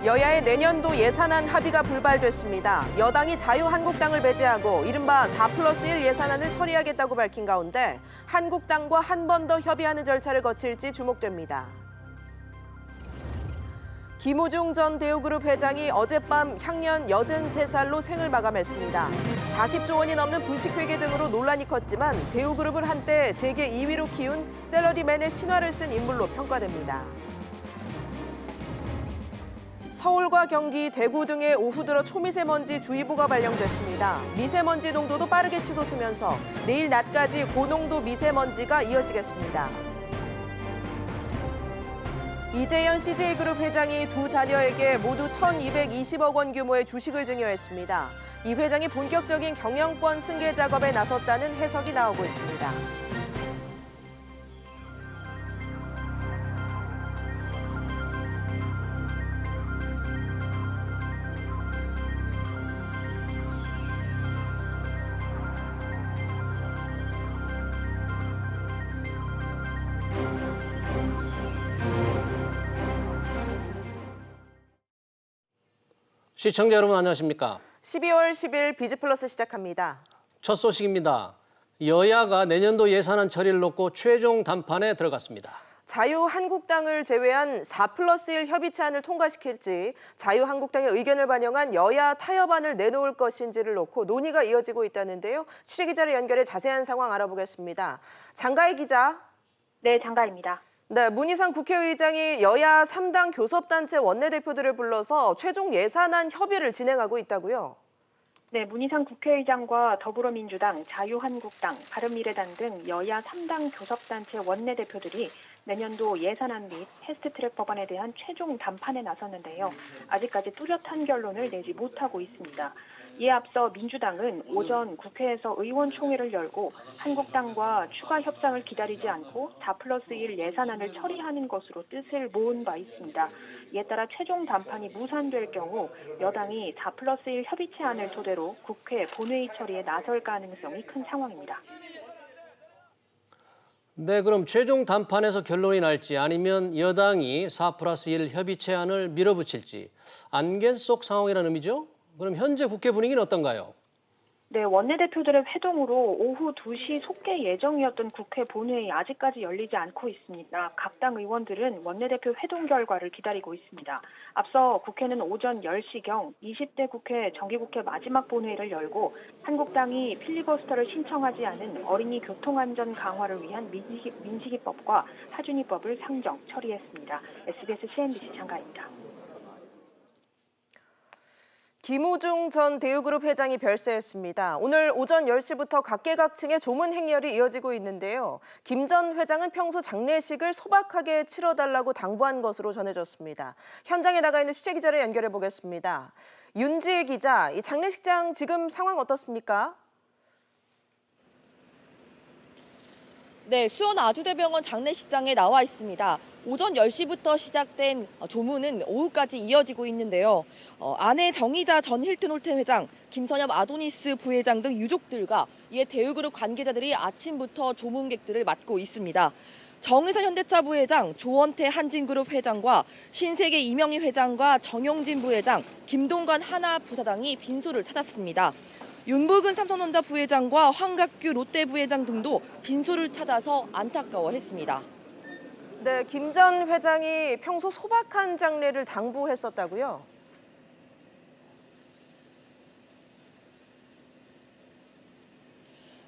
여야의 내년도 예산안 합의가 불발됐습니다. 여당이 자유한국당을 배제하고 이른바 4+1 예산안을 처리하겠다고 밝힌 가운데 한국당과 한 번 더 협의하는 절차를 거칠지 주목됩니다. 김우중 전 대우그룹 회장이 어젯밤 향년 83살로 생을 마감했습니다. 40조 원이 넘는 분식회계 등으로 논란이 컸지만 대우그룹을 한때 재계 2위로 키운 샐러리맨의 신화를 쓴 인물로 평가됩니다. 서울과 경기, 대구 등의 오후 들어 초미세먼지 주의보가 발령됐습니다. 미세먼지 농도도 빠르게 치솟으면서 내일 낮까지 고농도 미세먼지가 이어지겠습니다. 이재현 CJ그룹 회장이 두 자녀에게 모두 1,220억 원 규모의 주식을 증여했습니다. 이 회장이 본격적인 경영권 승계 작업에 나섰다는 해석이 나오고 있습니다. 시청자 여러분 안녕하십니까? 12월 10일 비즈플러스 시작합니다. 첫 소식입니다. 여야가 내년도 예산안 처리를 놓고 최종談판에 들어갔습니다. 자유한국당을 제외한 4+1 협의체안을 통과시킬지 자유한국당의 의견을 반영한 여야 타협안을 내놓을 것인지를 놓고 논의가 이어지고 있다는데요. 취재기자를 연결해 자세한 상황 알아보겠습니다. 장가희 기자. 네, 장가입니다. 네, 문희상 국회의장이 여야 3당 교섭단체 원내대표들을 불러서 최종 예산안 협의를 진행하고 있다고요? 네, 문희상 국회의장과 더불어민주당, 자유한국당, 바른미래당 등 여야 3당 교섭단체 원내대표들이 내년도 예산안 및 패스트트랙 법안에 대한 최종談판에 나섰는데요. 아직까지 뚜렷한 결론을 내지 못하고 있습니다. 이에 앞서 민주당은 오전 국회에서 의원총회를 열고 한국당과 추가 협상을 기다리지 않고 4+1 예산안을 처리하는 것으로 뜻을 모은 바 있습니다. 이에 따라 최종談판이 무산될 경우 여당이 4+1 협의체안을 토대로 국회 본회의 처리에 나설 가능성이 큰 상황입니다. 네, 그럼 최종談판에서 결론이 날지 아니면 여당이 4+1 협의체안을 밀어붙일지 안개 속 상황이라는 의미죠? 그럼 현재 국회 분위기는 어떤가요? 네, 원내대표들의 회동으로 오후 2시 속개 예정이었던 국회 본회의 아직까지 열리지 않고 있습니다. 각 당 의원들은 원내대표 회동 결과를 기다리고 있습니다. 앞서 국회는 오전 10시경 20대 국회 정기국회 마지막 본회의를 열고 한국당이 필리버스터를 신청하지 않은 어린이 교통안전 강화를 위한 민식이법과 하준이법을 상정 처리했습니다. SBS CNBC 장가입니다. 김우중 전 대우그룹 회장이 별세했습니다. 오늘 오전 10시부터 각계각층의 조문 행렬이 이어지고 있는데요. 김 전 회장은 평소 장례식을 소박하게 치러달라고 당부한 것으로 전해졌습니다. 현장에 나가 있는 취재기자를 연결해 보겠습니다. 윤지혜 기자, 이 장례식장 지금 상황 어떻습니까? 네, 수원 아주대병원 장례식장에 나와 있습니다. 오전 10시부터 시작된 조문은 오후까지 이어지고 있는데요. 아내 정의자 전 힐튼홀텐 회장, 김선엽 아도니스 부회장 등 유족들과 이에 대우그룹 관계자들이 아침부터 조문객들을 맡고 있습니다. 정의선 현대차 부회장, 조원태 한진그룹 회장과 신세계 이명희 회장과 정용진 부회장, 김동관 하나 부사장이 빈소를 찾았습니다. 윤부근 삼성전자 부회장과 황각규 롯데 부회장 등도 빈소를 찾아서 안타까워했습니다. 네, 김 전 회장이 평소 소박한 장례를 당부했었다고요?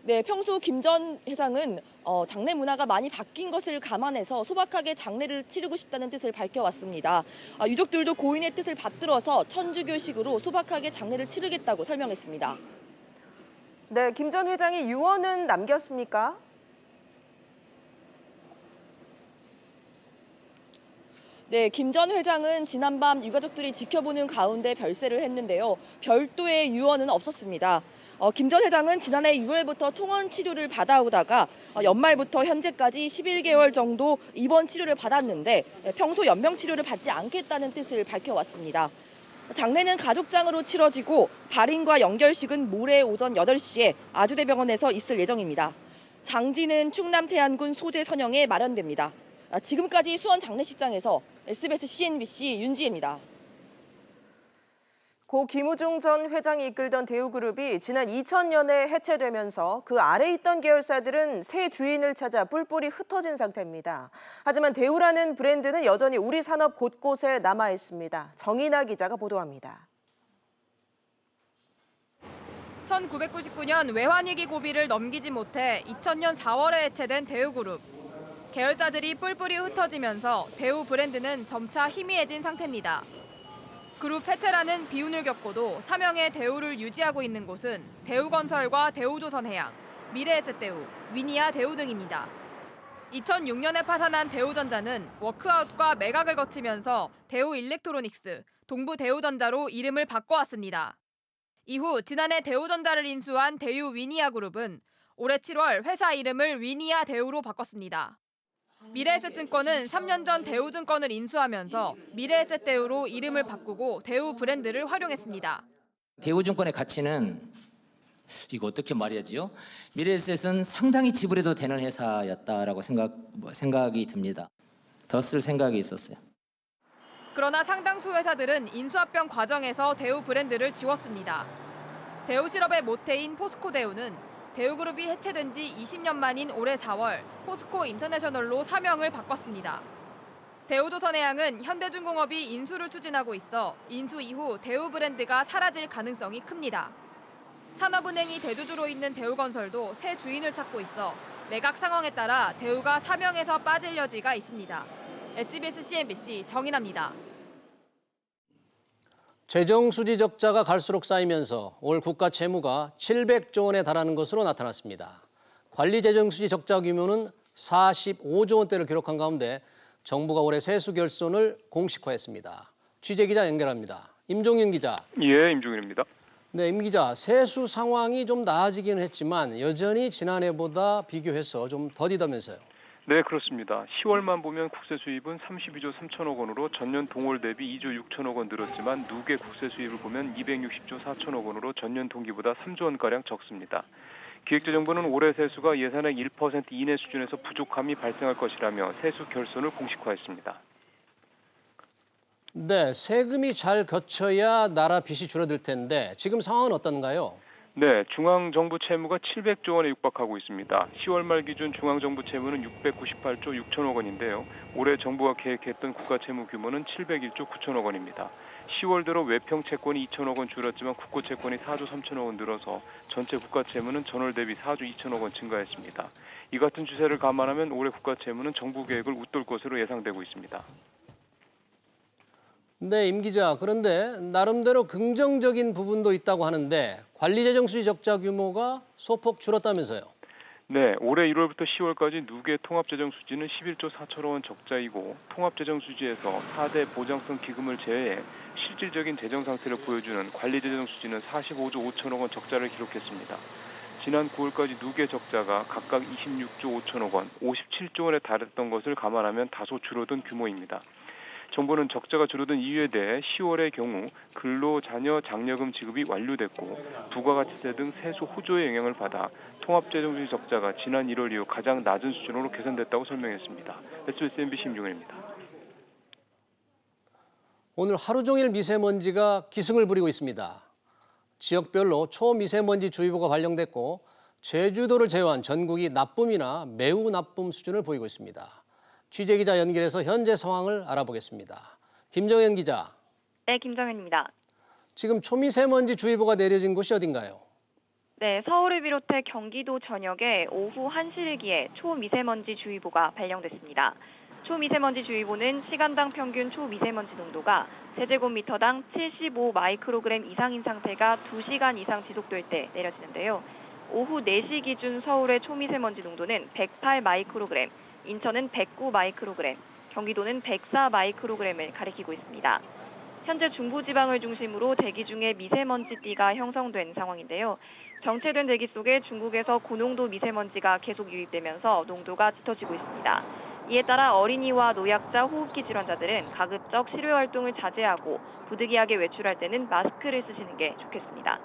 네, 평소 김 전 회장은 장례 문화가 많이 바뀐 것을 감안해서 소박하게 장례를 치르고 싶다는 뜻을 밝혀왔습니다. 유족들도 고인의 뜻을 받들어서 천주교식으로 소박하게 장례를 치르겠다고 설명했습니다. 네, 김 전 회장이 유언은 남겼습니까? 네, 김 전 회장은 지난밤 유가족들이 지켜보는 가운데 별세를 했는데요. 별도의 유언은 없었습니다. 김 전 회장은 지난해 6월부터 통원 치료를 받아오다가 연말부터 현재까지 11개월 정도 입원 치료를 받았는데 평소 연명 치료를 받지 않겠다는 뜻을 밝혀왔습니다. 장례는 가족장으로 치러지고 발인과 연결식은 모레 오전 8시에 아주대병원에서 있을 예정입니다. 장지는 충남 태안군 소재 선영에 마련됩니다. 지금까지 수원 장례식장에서 SBS CNBC 윤지혜입니다. 고 김우중 전 회장이 이끌던 대우그룹이 지난 2000년에 해체되면서 그 아래 있던 계열사들은 새 주인을 찾아 뿔뿔이 흩어진 상태입니다. 하지만 대우라는 브랜드는 여전히 우리 산업 곳곳에 남아 있습니다. 정인아 기자가 보도합니다. 1999년 외환위기 고비를 넘기지 못해 2000년 4월에 해체된 대우그룹. 계열사들이 뿔뿔이 흩어지면서 대우 브랜드는 점차 희미해진 상태입니다. 그룹 해체라는 비운을 겪고도 사명의 대우를 유지하고 있는 곳은 대우건설과 대우조선해양, 미래에셋대우, 위니아 대우 등입니다. 2006년에 파산한 대우전자는 워크아웃과 매각을 거치면서 대우일렉트로닉스, 동부대우전자로 이름을 바꿔왔습니다. 이후 지난해 대우전자를 인수한 대우 위니아그룹은 올해 7월 회사 이름을 위니아 대우로 바꿨습니다. 미래에셋증권은 3년 전 대우증권을 인수하면서 미래에셋대우로 이름을 바꾸고 대우 브랜드를 활용했습니다. 대우증권의 가치는 이거 어떻게 말해야지요? 미래에셋은 상당히 지불해도 되는 회사였다라고 생각이 듭니다. 더 쓸 생각이 있었어요. 그러나 상당수 회사들은 인수합병 과정에서 대우 브랜드를 지웠습니다. 대우실업의 모태인 포스코대우는 대우그룹이 해체된 지 20년 만인 올해 4월 포스코 인터내셔널로 사명을 바꿨습니다. 대우조선해양은 현대중공업이 인수를 추진하고 있어 인수 이후 대우 브랜드가 사라질 가능성이 큽니다. 산업은행이 대주주로 있는 대우건설도 새 주인을 찾고 있어 매각 상황에 따라 대우가 사명에서 빠질 여지가 있습니다. SBS CNBC 정인아입니다. 재정 수지 적자가 갈수록 쌓이면서 올 국가 채무가 700조 원에 달하는 것으로 나타났습니다. 관리 재정 수지 적자 규모는 45조 원대를 기록한 가운데 정부가 올해 세수 결손을 공식화했습니다. 취재 기자 연결합니다. 임종윤 기자. 예, 임종윤입니다. 네, 임 기자. 세수 상황이 좀 나아지기는 했지만 여전히 지난해보다 비교해서 좀 더디다면서요. 네, 그렇습니다. 10월만 보면 국세 수입은 32조 3천억 원으로 전년 동월 대비 2조 6천억 원 늘었지만 누계 국세 수입을 보면 260조 4천억 원으로 전년 동기보다 3조 원가량 적습니다. 기획재정부는 올해 세수가 예산의 1% 이내 수준에서 부족함이 발생할 것이라며 세수 결손을 공식화했습니다. 네, 세금이 잘 걷혀야 나라 빚이 줄어들 텐데 지금 상황은 어떤가요? 네, 중앙정부 채무가 700조 원에 육박하고 있습니다. 10월 말 기준 중앙정부 채무는 698조 6천억 원인데요. 올해 정부가 계획했던 국가채무 규모는 701조 9천억 원입니다. 10월 들어 외평 채권이 2천억 원 줄었지만 국고 채권이 4조 3천억 원 늘어서 전체 국가채무는 전월 대비 4조 2천억 원 증가했습니다. 이 같은 추세를 감안하면 올해 국가채무는 정부 계획을 웃돌 것으로 예상되고 있습니다. 네, 임 기자. 그런데 나름대로 긍정적인 부분도 있다고 하는데 관리재정수지 적자 규모가 소폭 줄었다면서요. 네, 올해 1월부터 10월까지 누계 통합재정수지는 11조 4천억 원 적자이고 통합재정수지에서 4대 보장성 기금을 제외해 실질적인 재정 상태를 보여주는 관리재정수지는 45조 5천억 원 적자를 기록했습니다. 지난 9월까지 누계 적자가 각각 26조 5천억 원, 57조 원에 달했던 것을 감안하면 다소 줄어든 규모입니다. 정부는 적자가 줄어든 이유에 대해 10월의 경우 근로자녀 장려금 지급이 완료됐고 부가가치세 등 세수 호조의 영향을 받아 통합재정수지 적자가 지난 1월 이후 가장 낮은 수준으로 개선됐다고 설명했습니다. SBS MBC 임종현입니다. 오늘 하루 종일 미세먼지가 기승을 부리고 있습니다. 지역별로 초미세먼지 주의보가 발령됐고 제주도를 제외한 전국이 나쁨이나 매우 나쁨 수준을 보이고 있습니다. 취재기자 연결해서 현재 상황을 알아보겠습니다. 김정현 기자. 네, 김정현입니다. 지금 초미세먼지 주의보가 내려진 곳이 어딘가요? 네, 서울을 비롯해 경기도 전역에 오후 1시르기에 초미세먼지 주의보가 발령됐습니다. 초미세먼지 주의보는 시간당 평균 초미세먼지 농도가 제제곱미터당 75 마이크로그램 이상인 상태가 2시간 이상 지속될 때 내려지는데요. 오후 4시 기준 서울의 초미세먼지 농도는 108 마이크로그램, 인천은 109 마이크로그램, 경기도는 104 마이크로그램을 가리키고 있습니다. 현재 중부지방을 중심으로 대기 중에 미세먼지띠가 형성된 상황인데요. 정체된 대기 속에 중국에서 고농도 미세먼지가 계속 유입되면서 농도가 짙어지고 있습니다. 이에 따라 어린이와 노약자, 호흡기 질환자들은 가급적 실외 활동을 자제하고 부득이하게 외출할 때는 마스크를 쓰시는 게 좋겠습니다.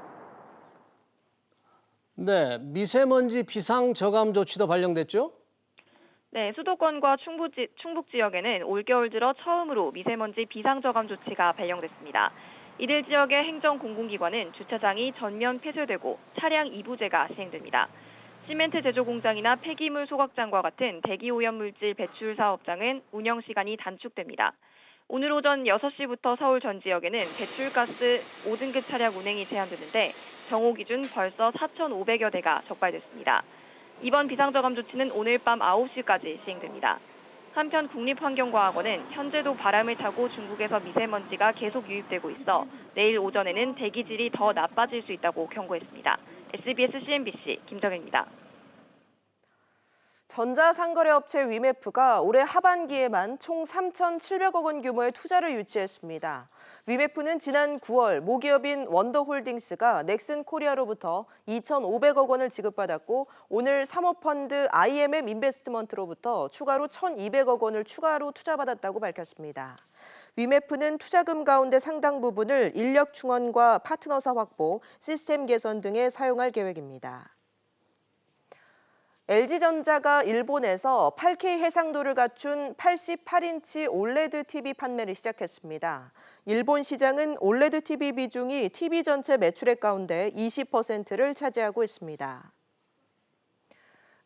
네, 미세먼지 비상 저감 조치도 발령됐죠? 네, 수도권과 충북 지역에는 올겨울 들어 처음으로 미세먼지 비상저감 조치가 발령됐습니다. 이들 지역의 행정공공기관은 주차장이 전면 폐쇄되고 차량 이부제가 시행됩니다. 시멘트 제조 공장이나 폐기물 소각장과 같은 대기오염물질 배출 사업장은 운영 시간이 단축됩니다. 오늘 오전 6시부터 서울 전 지역에는 배출가스 5등급 차량 운행이 제한되는데 정오 기준 벌써 4,500여 대가 적발됐습니다. 이번 비상저감 조치는 오늘 밤 9시까지 시행됩니다. 한편 국립환경과학원은 현재도 바람을 타고 중국에서 미세먼지가 계속 유입되고 있어 내일 오전에는 대기질이 더 나빠질 수 있다고 경고했습니다. SBS CNBC 김정혜입니다. 전자상거래업체 위메프가 올해 하반기에만 총 3,700억 원 규모의 투자를 유치했습니다. 위메프는 지난 9월 모기업인 원더홀딩스가 넥슨코리아로부터 2,500억 원을 지급받았고 오늘 사모펀드 IMM 인베스트먼트로부터 추가로 1,200억 원을 추가로 투자받았다고 밝혔습니다. 위메프는 투자금 가운데 상당 부분을 인력 충원과 파트너사 확보, 시스템 개선 등에 사용할 계획입니다. LG전자가 일본에서 8K 해상도를 갖춘 88인치 올레드 TV 판매를 시작했습니다. 일본 시장은 올레드 TV 비중이 TV 전체 매출액 가운데 20%를 차지하고 있습니다.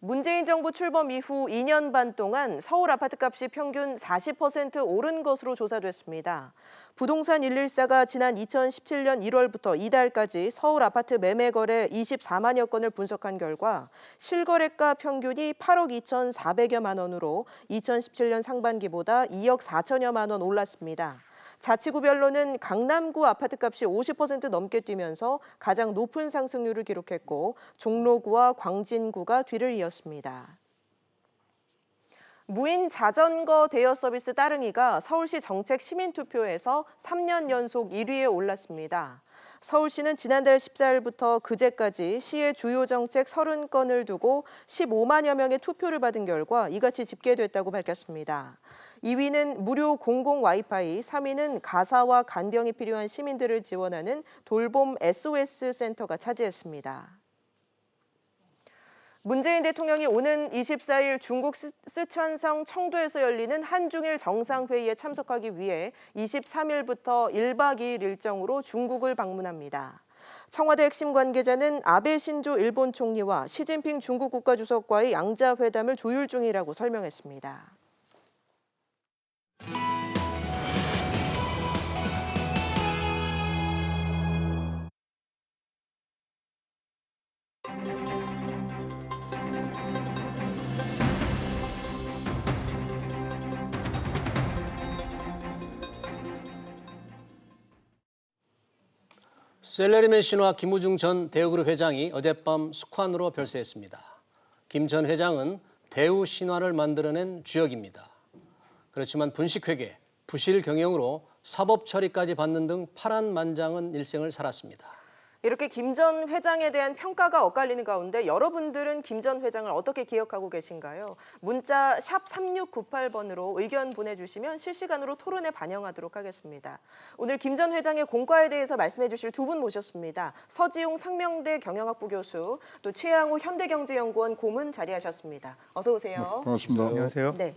문재인 정부 출범 이후 2년 반 동안 서울 아파트값이 평균 40% 오른 것으로 조사됐습니다. 부동산 114가 지난 2017년 1월부터 이달까지 서울 아파트 매매 거래 24만여 건을 분석한 결과 실거래가 평균이 8억 2,400여만 원으로 2017년 상반기보다 2억 4천여만 원 올랐습니다. 자치구별로는 강남구 아파트값이 50% 넘게 뛰면서 가장 높은 상승률을 기록했고 종로구와 광진구가 뒤를 이었습니다. 무인 자전거 대여 서비스 따릉이가 서울시 정책 시민투표에서 3년 연속 1위에 올랐습니다. 서울시는 지난달 14일부터 그제까지 시의 주요 정책 30건을 두고 15만여 명의 투표를 받은 결과 이같이 집계됐다고 밝혔습니다. 2위는 무료 공공 와이파이, 3위는 가사와 간병이 필요한 시민들을 지원하는 돌봄 SOS 센터가 차지했습니다. 문재인 대통령이 오는 24일 중국 쓰촨성 청도에서 열리는 한중일 정상회의에 참석하기 위해 23일부터 1박 2일 일정으로 중국을 방문합니다. 청와대 핵심 관계자는 아베 신조 일본 총리와 시진핑 중국 국가주석과의 양자회담을 조율 중이라고 설명했습니다. 셀러리맨 신화 김우중 전 대우그룹 회장이 어젯밤 숙환으로 별세했습니다. 김 전 회장은 대우 신화를 만들어낸 주역입니다. 그렇지만 분식회계, 부실 경영으로 사법 처리까지 받는 등 파란만장한 일생을 살았습니다. 이렇게 김 전 회장에 대한 평가가 엇갈리는 가운데 여러분들은 김 전 회장을 어떻게 기억하고 계신가요? 문자 샵 3698번으로 의견 보내주시면 실시간으로 토론에 반영하도록 하겠습니다. 오늘 김 전 회장의 공과에 대해서 말씀해 주실 두 분 모셨습니다. 서지용 상명대 경영학부 교수, 또 최양호 현대경제연구원 고문 자리하셨습니다. 어서 오세요. 반갑습니다. 안녕하세요. 네.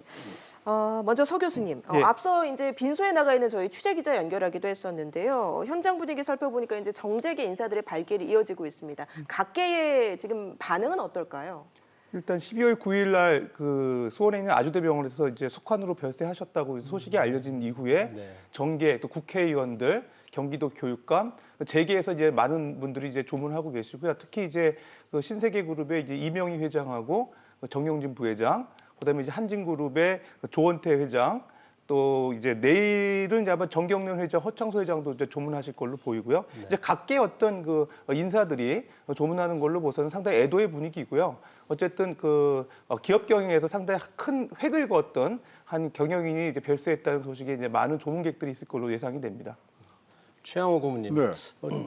먼저 서 교수님, 예. 앞서 이제 빈소에 나가 있는 저희 취재 기자 연결하기도 했었는데요. 현장 분위기 살펴보니까 이제 정재계 인사들의 발길이 이어지고 있습니다. 각계의 지금 반응은 어떨까요? 일단 12월 9일 날 그 수원에 있는 아주대병원에서 이제 숙환으로 별세하셨다고 소식이 알려진 이후에 정계 또 국회의원들, 경기도 교육감, 재계에서 이제 많은 분들이 이제 조문하고 계시고요. 특히 이제 그 신세계그룹의 이제 이명희 회장하고 정용진 부회장, 그다음에 이제 한진그룹의 조원태 회장, 또 이제 내일은 이제 아마 정경련 회장, 허창소 회장도 이제 조문하실 걸로 보이고요. 이제 각계 어떤 그 인사들이 조문하는 걸로 보서는 상당히 애도의 분위기고요. 어쨌든 그 기업 경영에서 상당히 큰 획을 그었던 한 경영인이 이제 별세했다는 소식에 이제 많은 조문객들이 있을 걸로 예상이 됩니다. 최양호 고문님, 네.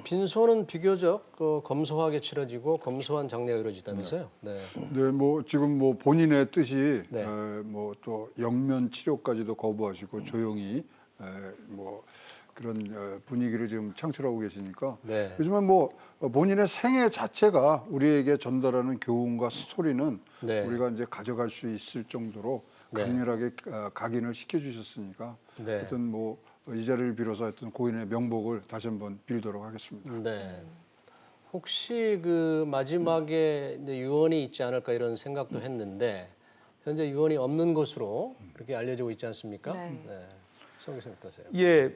빈소는 비교적 검소하게 치러지고 검소한 장례가 이루어지다면서요? 네. 네, 뭐 지금 뭐 본인의 뜻이 네. 뭐 또 영면 치료까지도 거부하시고 조용히 뭐 그런 분위기를 지금 창출하고 계시니까. 네. 하지만 뭐 본인의 생애 자체가 우리에게 전달하는 교훈과 스토리는 네. 우리가 이제 가져갈 수 있을 정도로 네. 강렬하게 각인을 시켜주셨으니까. 네. 하여튼 뭐 이 자리를 빌어서 하여튼 고인의 명복을 다시 한번 빌도록 하겠습니다. 네. 혹시 그 마지막에 이제 유언이 있지 않을까 이런 생각도 했는데 현재 유언이 없는 것으로 그렇게 알려지고 있지 않습니까? 네. 성 교수님 어떠세요? 예,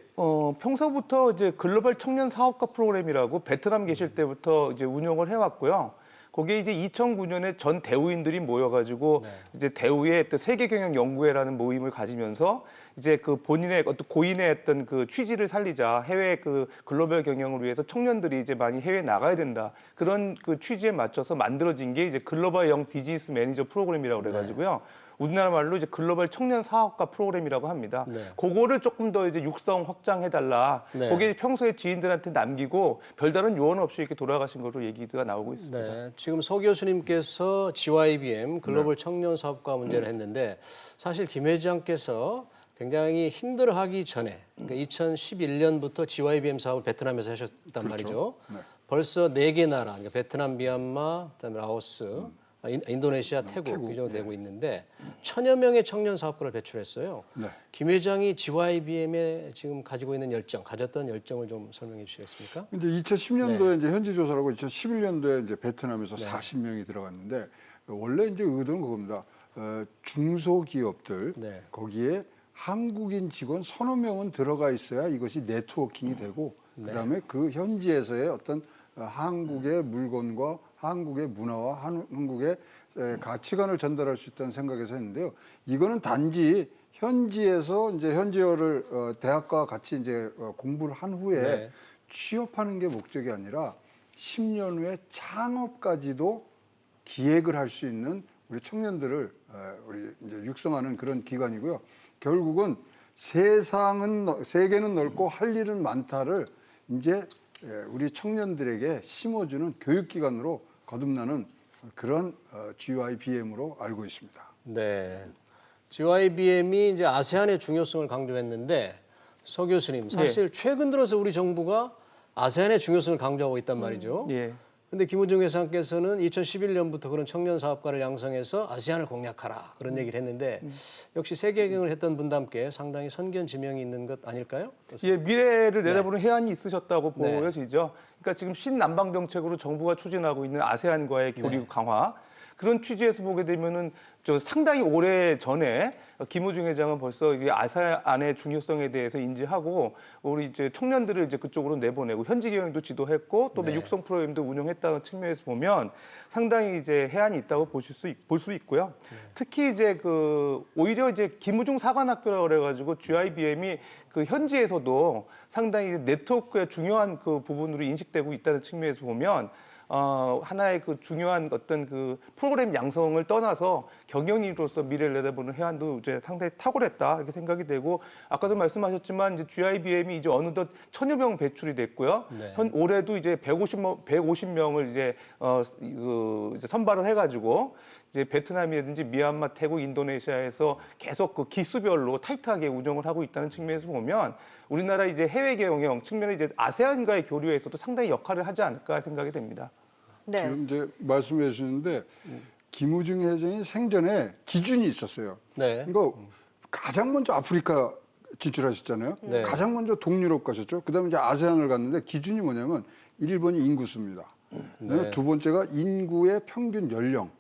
평소부터 이제 글로벌 청년 사업가 프로그램이라고 베트남 계실 때부터 이제 운영을 해왔고요. 거기에 이제 2009년에 전 대우인들이 모여가지고 이제 대우의 또 세계 경영 연구회라는 모임을 가지면서 이제 그 본인의 어떤 고인의 어떤 그 취지를 살리자 해외 그 글로벌 경영을 위해서 청년들이 이제 많이 해외 나가야 된다 그런 그 취지에 맞춰서 만들어진 게 이제 글로벌 영 비즈니스 매니저 프로그램이라고 그래가지고요. 우리나라 말로 이제 글로벌 청년 사업가 프로그램이라고 합니다. 그거를 조금 더 이제 육성 확장해달라. 거기에 평소에 지인들한테 남기고 별다른 요원 없이 이렇게 돌아가신 걸로 얘기가 나오고 있습니다. 네, 지금 서 교수님께서 GYBM 글로벌 청년 사업가 문제를 했는데 사실 김 회장께서 굉장히 힘들어하기 전에 그러니까 2011년부터 GYBM 사업을 베트남에서 하셨단 말이죠. 벌써 4개 나라, 그러니까 베트남, 미얀마, 그다음에 라오스, 인도네시아, 태국 이 정도 되고 있는데 1000여 명의 청년 사업가를 배출했어요. 김 회장이 GYBM에 지금 가지고 있는 열정, 가졌던 열정을 좀 설명해 주시겠습니까? 근데 2010년도에 이제 현지 조사라고 2011년도에 이제 베트남에서 40명이 들어갔는데 원래 이제 의도는 그겁니다. 중소기업들 거기에 한국인 직원 서너 명은 들어가 있어야 이것이 네트워킹이 되고 그다음에 그 현지에서의 어떤 한국의 물건과 한국의 문화와 한국의 가치관을 전달할 수 있다는 생각에서 했는데요. 이거는 단지 현지에서 이제 현지어를 대학과 같이 이제 공부를 한 후에 취업하는 게 목적이 아니라 10년 후에 창업까지도 기획을 할 수 있는 우리 청년들을 우리 이제 육성하는 그런 기관이고요. 결국은 세계는 넓고 할 일은 많다를 이제 우리 청년들에게 심어주는 교육기관으로 거듭나는 그런 GYBM으로 알고 있습니다. 네, GYBM이 이제 아세안의 중요성을 강조했는데 서 교수님 사실 최근 들어서 우리 정부가 아세안의 중요성을 강조하고 있단 말이죠. 그런데 김우중 회장께서는 2011년부터 그런 청년 사업가를 양성해서 아세안을 공략하라 그런 얘기를 했는데 역시 세계경을 했던 분담께 상당히 선견 지명이 있는 것 아닐까요? 예, 미래를 내다보는 해안이 있으셨다고 보여지죠. 그러니까 지금 신남방 정책으로 정부가 추진하고 있는 아세안과의 교류 강화 그런 취지에서 보게 되면은 상당히 오래 전에 김우중 회장은 벌써 이 아세안의 중요성에 대해서 인지하고 우리 이제 청년들을 이제 그쪽으로 내보내고 현지 경영도 지도했고 또 육성 프로그램도 운영했다는 측면에서 보면 상당히 이제 해안이 있다고 볼 수 있고요. 특히 이제 오히려 이제 김우중 사관학교라고 그래가지고 GYBM이 그 현지에서도 상당히 네트워크의 중요한 그 부분으로 인식되고 있다는 측면에서 보면 하나의 그 중요한 어떤 그 프로그램 양성을 떠나서 경영인으로서 미래를 내다보는 해안도 이제 상당히 탁월했다 이렇게 생각이 되고 아까도 말씀하셨지만 이제 GYBM이 이제 어느덧 1000여 명 배출이 됐고요. 올해도 이제 150명을 이제 이제 선발을 해가지고 이제 베트남이라든지 미얀마, 태국, 인도네시아에서 계속 그 기수별로 타이트하게 운영을 하고 있다는 측면에서 보면 우리나라 이제 해외 경영 측면에 이제 아세안과의 교류에서도 상당히 역할을 하지 않을까 생각이 됩니다. 지금 이제 말씀해 주시는데 김우중 회장이 생전에 기준이 있었어요. 그러니까 가장 먼저 아프리카 진출하셨잖아요. 가장 먼저 동유럽 가셨죠. 그다음에 이제 아세안을 갔는데 기준이 뭐냐면 1번이 인구수입니다. 두 번째가 인구의 평균 연령.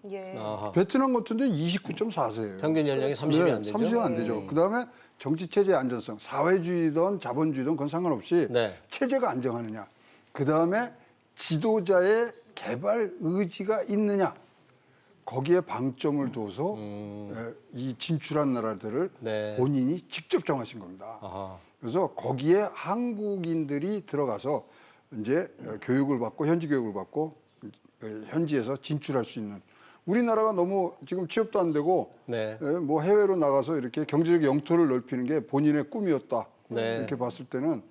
베트남 같은데 29.4세예요. 평균 연령이 30이 안 되죠. 30이 안 되죠. 그다음에 정치체제의 안전성, 사회주의든 자본주의든 그건 상관없이 체제가 안정하느냐. 그다음에 지도자의 개발 의지가 있느냐. 거기에 방점을 둬서 이 진출한 나라들을 본인이 직접 정하신 겁니다. 그래서 거기에 한국인들이 들어가서 이제 교육을 받고 현지 교육을 받고 현지에서 진출할 수 있는 우리나라가 너무 지금 취업도 안 되고 뭐 해외로 나가서 이렇게 경제적 영토를 넓히는 게 본인의 꿈이었다. 이렇게 봤을 때는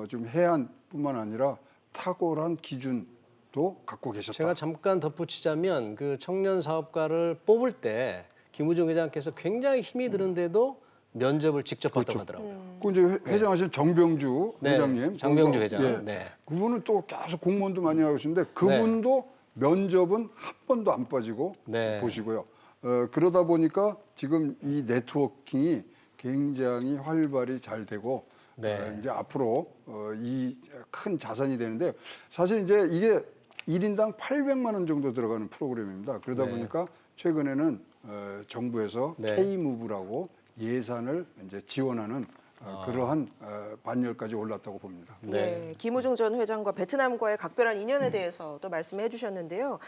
좀 해안뿐만 아니라 탁월한 기준도 갖고 계셨다. 제가 잠깐 덧붙이자면 그 청년 사업가를 뽑을 때 김우중 회장께서 굉장히 힘이 드는데도 면접을 직접 받다고 하더라고요. 그 이제 회장하신 정병주 회장님, 정병주 회장. 그분은 또 계속 공무원도 많이 하고 계시는데 그분도 면접은 한 번도 안 빠지고 보시고요. 그러다 보니까 지금 이 네트워킹이 굉장히 활발히 잘 되고 네. 이제 앞으로 이 큰 자산이 되는데 사실 이제 이게 1인당 800만 원 정도 들어가는 프로그램입니다. 그러다 네. 보니까 최근에는 정부에서 네. K무브라고 예산을 이제 지원하는 그러한 반열까지 올랐다고 봅니다. 네. 김우중 전 회장과 베트남과의 각별한 인연에 대해서 또 말씀해 주셨는데요.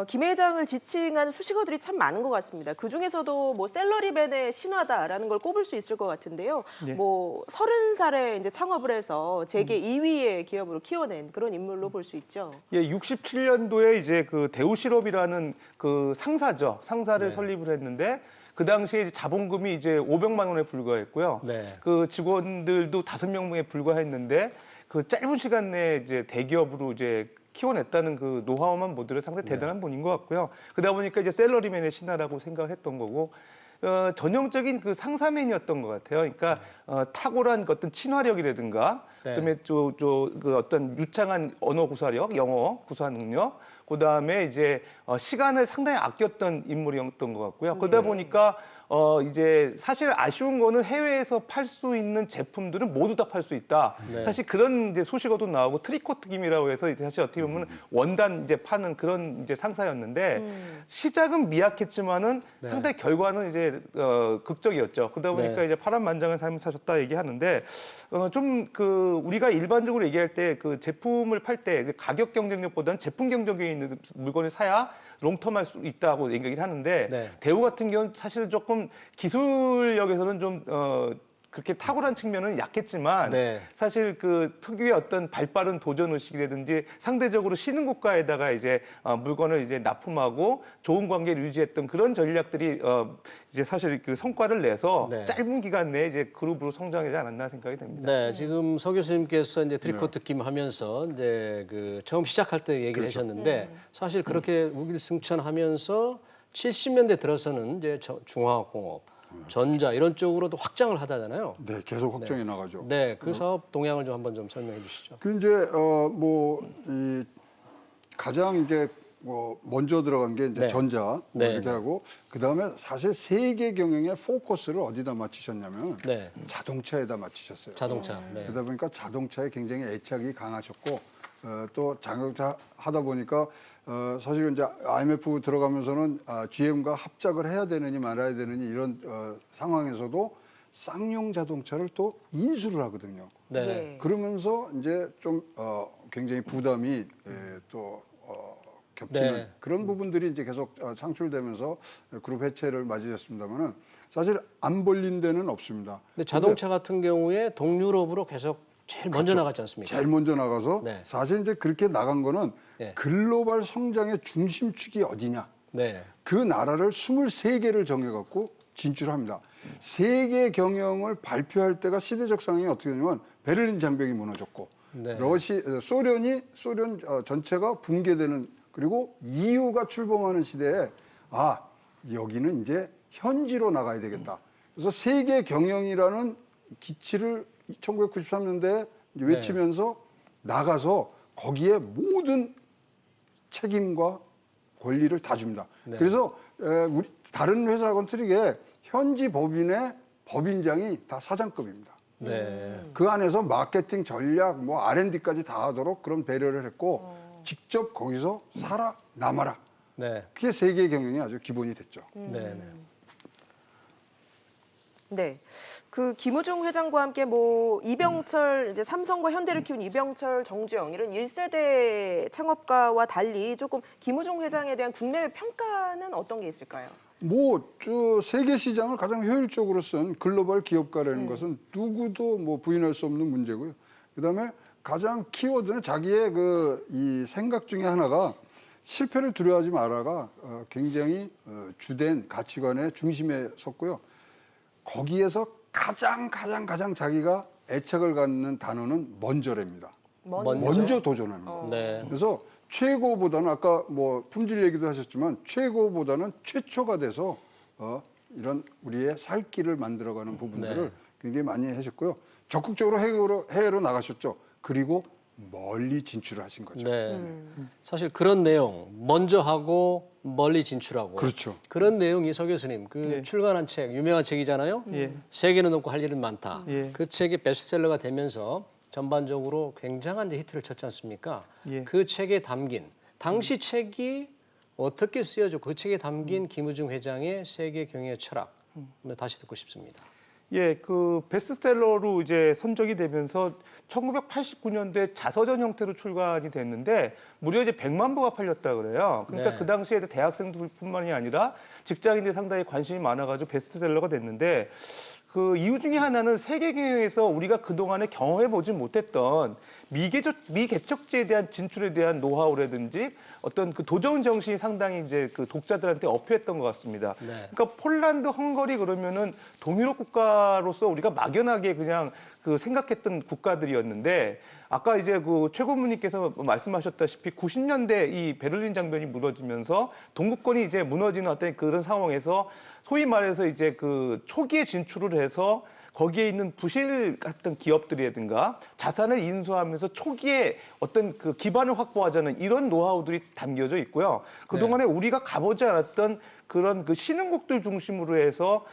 김 회장을 지칭하는 수식어들이 참 많은 것 같습니다. 그 중에서도 뭐 셀러리맨의 신화다라는 걸 꼽을 수 있을 것 같은데요. 예. 뭐 30살에 이제 창업을 해서 재계 2위의 기업으로 키워낸 그런 인물로 볼 수 있죠. 예, 67년도에 이제 그 대우실업이라는 그 상사죠. 상사를 네. 설립을 했는데 그 당시에 이제 자본금이 이제 500만 원에 불과했고요. 네. 그 직원들도 5명에 불과했는데 그 짧은 시간 내에 이제 대기업으로 이제 키워냈다는 그 노하우만 보더라도 상당히 대단한 분인 것 같고요. 그러다 보니까 이제 셀러리맨의 신화라고 생각을 했던 거고 전형적인 그 상사맨이었던 것 같아요. 그러니까 탁월한 그 어떤 친화력이라든가 네. 그다음에 그 어떤 유창한 언어 구사력, 영어 구사 능력, 그다음에 이제 시간을 상당히 아꼈던 인물이었던 것 같고요. 그러다 보니까 이제 사실 아쉬운 거는 해외에서 팔 수 있는 제품들은 모두 다 팔 수 있다. 네. 사실 그런 이제 소식어도 나오고 트리코트김이라고 해서 이제 사실 어떻게 보면 원단 이제 파는 그런 이제 상사였는데 시작은 미약했지만은 네. 상당히 결과는 이제 극적이었죠. 그러다 보니까 네. 이제 파란만장한 삶을 사셨다 얘기하는데 좀 그 우리가 일반적으로 얘기할 때 그 제품을 팔 때 가격 경쟁력보다는 제품 경쟁력이 있는 물건을 사야 롱텀할 수 있다고 얘기를 하는데 네. 대우 같은 경우는 사실 조금 기술력에서는 좀 그렇게 탁월한 측면은 약했지만 네. 사실 그 특유의 어떤 발빠른 도전 의식이라든지 상대적으로 신흥 국가에다가 이제 물건을 이제 납품하고 좋은 관계를 유지했던 그런 전략들이 이제 사실 그 성과를 내서 네. 짧은 기간 내에 이제 그룹으로 성장하지 않았나 생각이 됩니다. 네, 지금 서 교수님께서 이제 트리코트 김 하면서 이제 그 처음 시작할 때 얘기를 그렇죠. 하셨는데 사실 그렇게 우길승천하면서 70년대 들어서는 이제 중화학공업, 전자 이런 쪽으로도 확장을 하다잖아요. 네, 계속 확장해 나가죠. 네, 그 사업 동향을 좀 한번 좀 설명해 주시죠. 그 이제 이 가장 이제 먼저 들어간 게 이제 네. 전자 네, 이렇게 네. 하고 그다음에 사실 세계 경영의 포커스를 어디다 맞추셨냐면 네, 자동차에다 맞추셨어요. 자동차. 네. 그러다 보니까 자동차에 굉장히 애착이 강하셨고 또 자동차 하다 보니까 사실은 이제 IMF 들어가면서는 GM과 합작을 해야 되느니 말아야 되느니 이런 상황에서도 쌍용 자동차를 또 인수를 하거든요. 네. 예. 그러면서 이제 좀 굉장히 부담이 또 겹치는 네. 그런 부분들이 이제 계속 창출되면서 그룹 해체를 맞이했습니다만은 사실 안 벌린 데는 없습니다. 근데 자동차 같은 경우에 동유럽으로 계속 제일 먼저 나갔지 않습니까? 제일 먼저 나가서 네. 사실 이제 그렇게 나간 거는 네. 글로벌 성장의 중심축이 어디냐. 네. 그 나라를 23개를 정해갖고 진출합니다. 세계 경영을 발표할 때가 시대적 상황이 어떻게 되냐면 베를린 장벽이 무너졌고 네. 소련 전체가 붕괴되는 그리고 EU가 출범하는 시대에 여기는 이제 현지로 나가야 되겠다. 그래서 세계 경영이라는 기치를 1993년대에 외치면서 나가서 거기에 모든 책임과 권리를 다 줍니다. 네. 그래서 우리 다른 회사하고는 틀리게 현지 법인의 법인장이 다 사장급입니다. 네. 그 안에서 마케팅 전략, 뭐 R&D까지 다 하도록 그런 배려를 했고 직접 거기서 살아남아라. 네. 그게 세계 경영이 아주 기본이 됐죠. 네. 네. 네, 그 김우중 회장과 함께 뭐 이병철 이제 삼성과 현대를 키운 이병철, 정주영 이런 1세대 창업가와 달리 조금 김우중 회장에 대한 국내외 평가는 어떤 게 있을까요? 저 세계 시장을 가장 효율적으로 쓴 글로벌 기업가라는 것은 누구도 뭐 부인할 수 없는 문제고요. 그다음에 가장 키워드는 자기의 이 생각 중에 하나가 실패를 두려워하지 말아가 굉장히 주된 가치관의 중심에 섰고요. 거기에서 가장 자기가 애착을 갖는 단어는 먼저랍니다. 먼저 도전하는 거예요. 네. 그래서 최고보다는 아까 뭐 품질 얘기도 하셨지만 최고보다는 최초가 돼서 이런 우리의 살 길을 만들어가는 부분들을 네. 굉장히 많이 하셨고요. 적극적으로 해외로 나가셨죠. 그리고 멀리 진출을 하신 거죠. 네. 사실 그런 내용 먼저 하고 멀리 진출하고 그렇죠. 그런 내용이 서 교수님 그 출간한 책 유명한 책이잖아요. 세계는 없고 할 일은 많다. 그 책이 베스트셀러가 되면서 전반적으로 굉장한 이제 히트를 쳤지 않습니까? 그 책에 담긴 당시 책이 어떻게 쓰여졌고 그 책에 담긴 김우중 회장의 세계 경영의 철학 한번 다시 듣고 싶습니다. 예, 그 베스트셀러로 이제 선정이 되면서 1989년도에 자서전 형태로 출간이 됐는데 무려 이제 100만 부가 팔렸다 그래요. 그러니까 그 당시에 대학생들뿐만이 아니라 직장인들이 상당히 관심이 많아가지고 베스트셀러가 됐는데 그 이유 중에 하나는 세계 경영에서 우리가 그동안에 경험해보지 못했던 미개척지에 대한 진출에 대한 노하우라든지 어떤 그 도전 정신이 상당히 이제 그 독자들한테 어필했던 것 같습니다. 그러니까 폴란드, 헝가리 그러면은 동유럽 국가로서 우리가 막연하게 그냥 그 생각했던 국가들이었는데 아까 이제 그 최 고문님께서 말씀하셨다시피 90년대 이 베를린 장벽이 무너지면서 동구권이 이제 무너지는 어떤 그런 상황에서 소위 말해서 이제 그 초기에 진출을 해서 거기에 있는 부실 같은 기업들이라든가 자산을 인수하면서 초기에 어떤 그 기반을 확보하자는 이런 노하우들이 담겨져 있고요. 그동안에 우리가 가보지 않았던 그런 그 신흥국들 중심으로 해서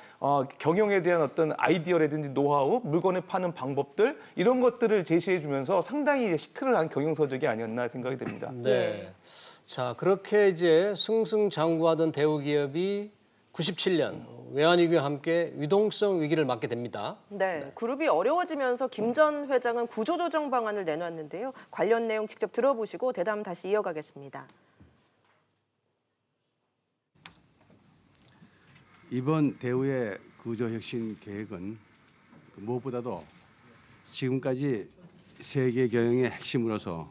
경영에 대한 어떤 아이디어라든지 노하우, 물건을 파는 방법들 이런 것들을 제시해 주면서 상당히 히트를 한 경영서적이 아니었나 생각이 됩니다. 네. 자, 그렇게 이제 승승장구하던 대우기업이 97년 외환위기와 함께 유동성 위기를 맞게 됩니다. 네, 그룹이 어려워지면서 김 전 회장은 구조조정 방안을 내놨는데요. 관련 내용 직접 들어보시고 대담 다시 이어가겠습니다. 이번 대우의 구조혁신 계획은 무엇보다도 지금까지 세계 경영의 핵심으로서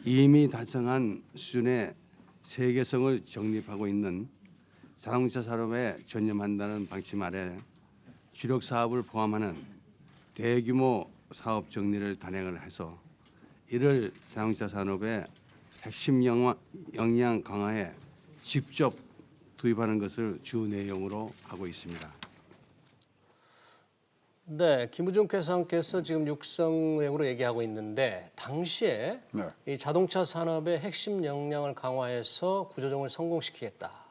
이미 달성한 수준의 세계성을 정립하고 있는 자동차 산업에 전념한다는 방침 아래 주력 사업을 포함하는 대규모 사업 정리를 단행을 해서 이를 자동차 산업의 핵심 역량 강화에 직접 투입하는 것을 주 내용으로 하고 있습니다. 네, 김우중 회장께서 지금 육성내용으로 얘기하고 있는데 당시에 이 자동차 산업의 핵심 역량을 강화해서 구조조정을 성공시키겠다.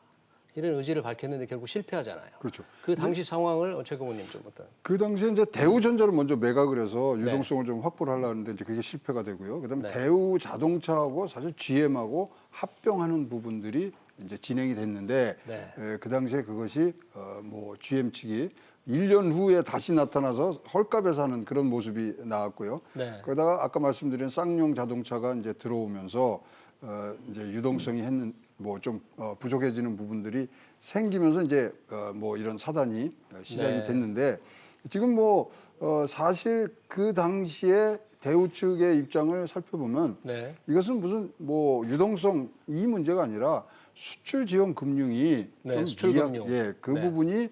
이런 의지를 밝혔는데 결국 실패하잖아요. 그렇죠. 그 당시 상황을 최 고문님 좀 어떤? 그 당시에 이제 대우전자를 먼저 매각을 해서 유동성을 좀 확보를 하려고 하는데 이제 그게 실패가 되고요. 그다음에 대우 자동차하고 사실 GM하고 합병하는 부분들이 이제 진행이 됐는데 그 당시에 그것이 뭐 GM 측이 1년 후에 다시 나타나서 헐값에 사는 그런 모습이 나왔고요. 그러다가 아까 말씀드린 쌍용 자동차가 이제 들어오면서 이제 유동성이 뭐 좀 부족해지는 부분들이 생기면서 이제 뭐 이런 사단이 시작이 됐는데 지금 뭐 사실 그 당시에 대우 측의 입장을 살펴보면 이것은 무슨 뭐 유동성 이 문제가 아니라 수출 지원 금융이 좀 수출 금융. 그 부분이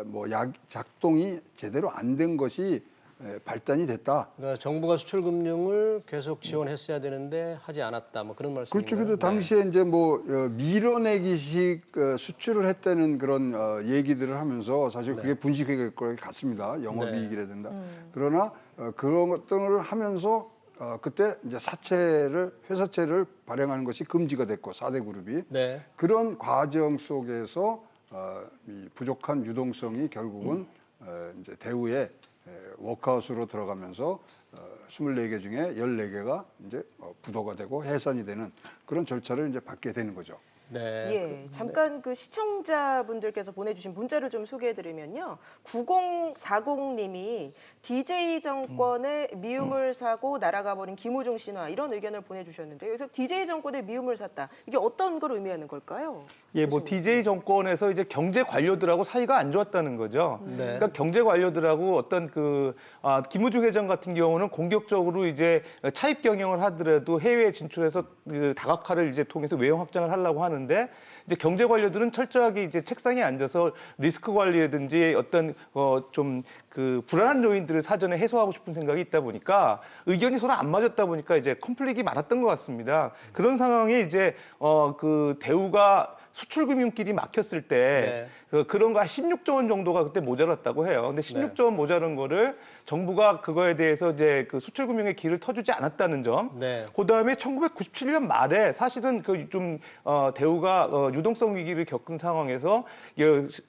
뭐 작동이 제대로 안 된 것이 발단이 됐다. 그러니까 정부가 수출 금융을 계속 지원했어야 되는데 하지 않았다. 뭐 그런 말씀인가요? 그렇죠. 근데 당시에 이제 뭐 밀어내기식 수출을 했다는 그런 얘기들을 하면서 사실 그게 분식회계 것 같습니다. 영업이익이라든가. 그러나 그런 것들을 하면서 그때 이제 회사채를 발행하는 것이 금지가 됐고 4대 그룹이 그런 과정 속에서 이 부족한 유동성이 결국은 이제 대우의 워크아웃으로 들어가면서 24개 중에 14개가 이제 부도가 되고 해산이 되는 그런 절차를 이제 받게 되는 거죠. 예, 잠깐 그 시청자분들께서 보내주신 문자를 좀 소개해드리면요. 9040님이 DJ 정권의 미움을 사고 날아가 버린 김우중 신화 이런 의견을 보내주셨는데요. 그래서 DJ 정권의 미움을 샀다. 이게 어떤 걸 의미하는 걸까요? 예, 뭐 DJ 정권에서 이제 경제 관료들하고 사이가 안 좋았다는 거죠. 그러니까 경제 관료들하고 어떤 김우중 회장 같은 경우는 공격적으로 이제 차입 경영을 하더라도 해외에 진출해서 그 다각화를 이제 통해서 외형 확장을 하려고 하는데 이제 경제 관료들은 철저하게 이제 책상에 앉아서 리스크 관리라든지 어떤 좀 그 불안한 요인들을 사전에 해소하고 싶은 생각이 있다 보니까 의견이 서로 안 맞았다 보니까 이제 컨플릭이 많았던 것 같습니다. 그런 상황에 이제 그 대우가 수출금융길이 막혔을 때 그런 거 16조 원 정도가 그때 모자랐다고 해요. 근데 16조 원 모자란 거를 정부가 그거에 대해서 이제 그 수출금융의 길을 터주지 않았다는 점. 그다음에 1997년 말에 사실은 그 좀 대우가 유동성 위기를 겪은 상황에서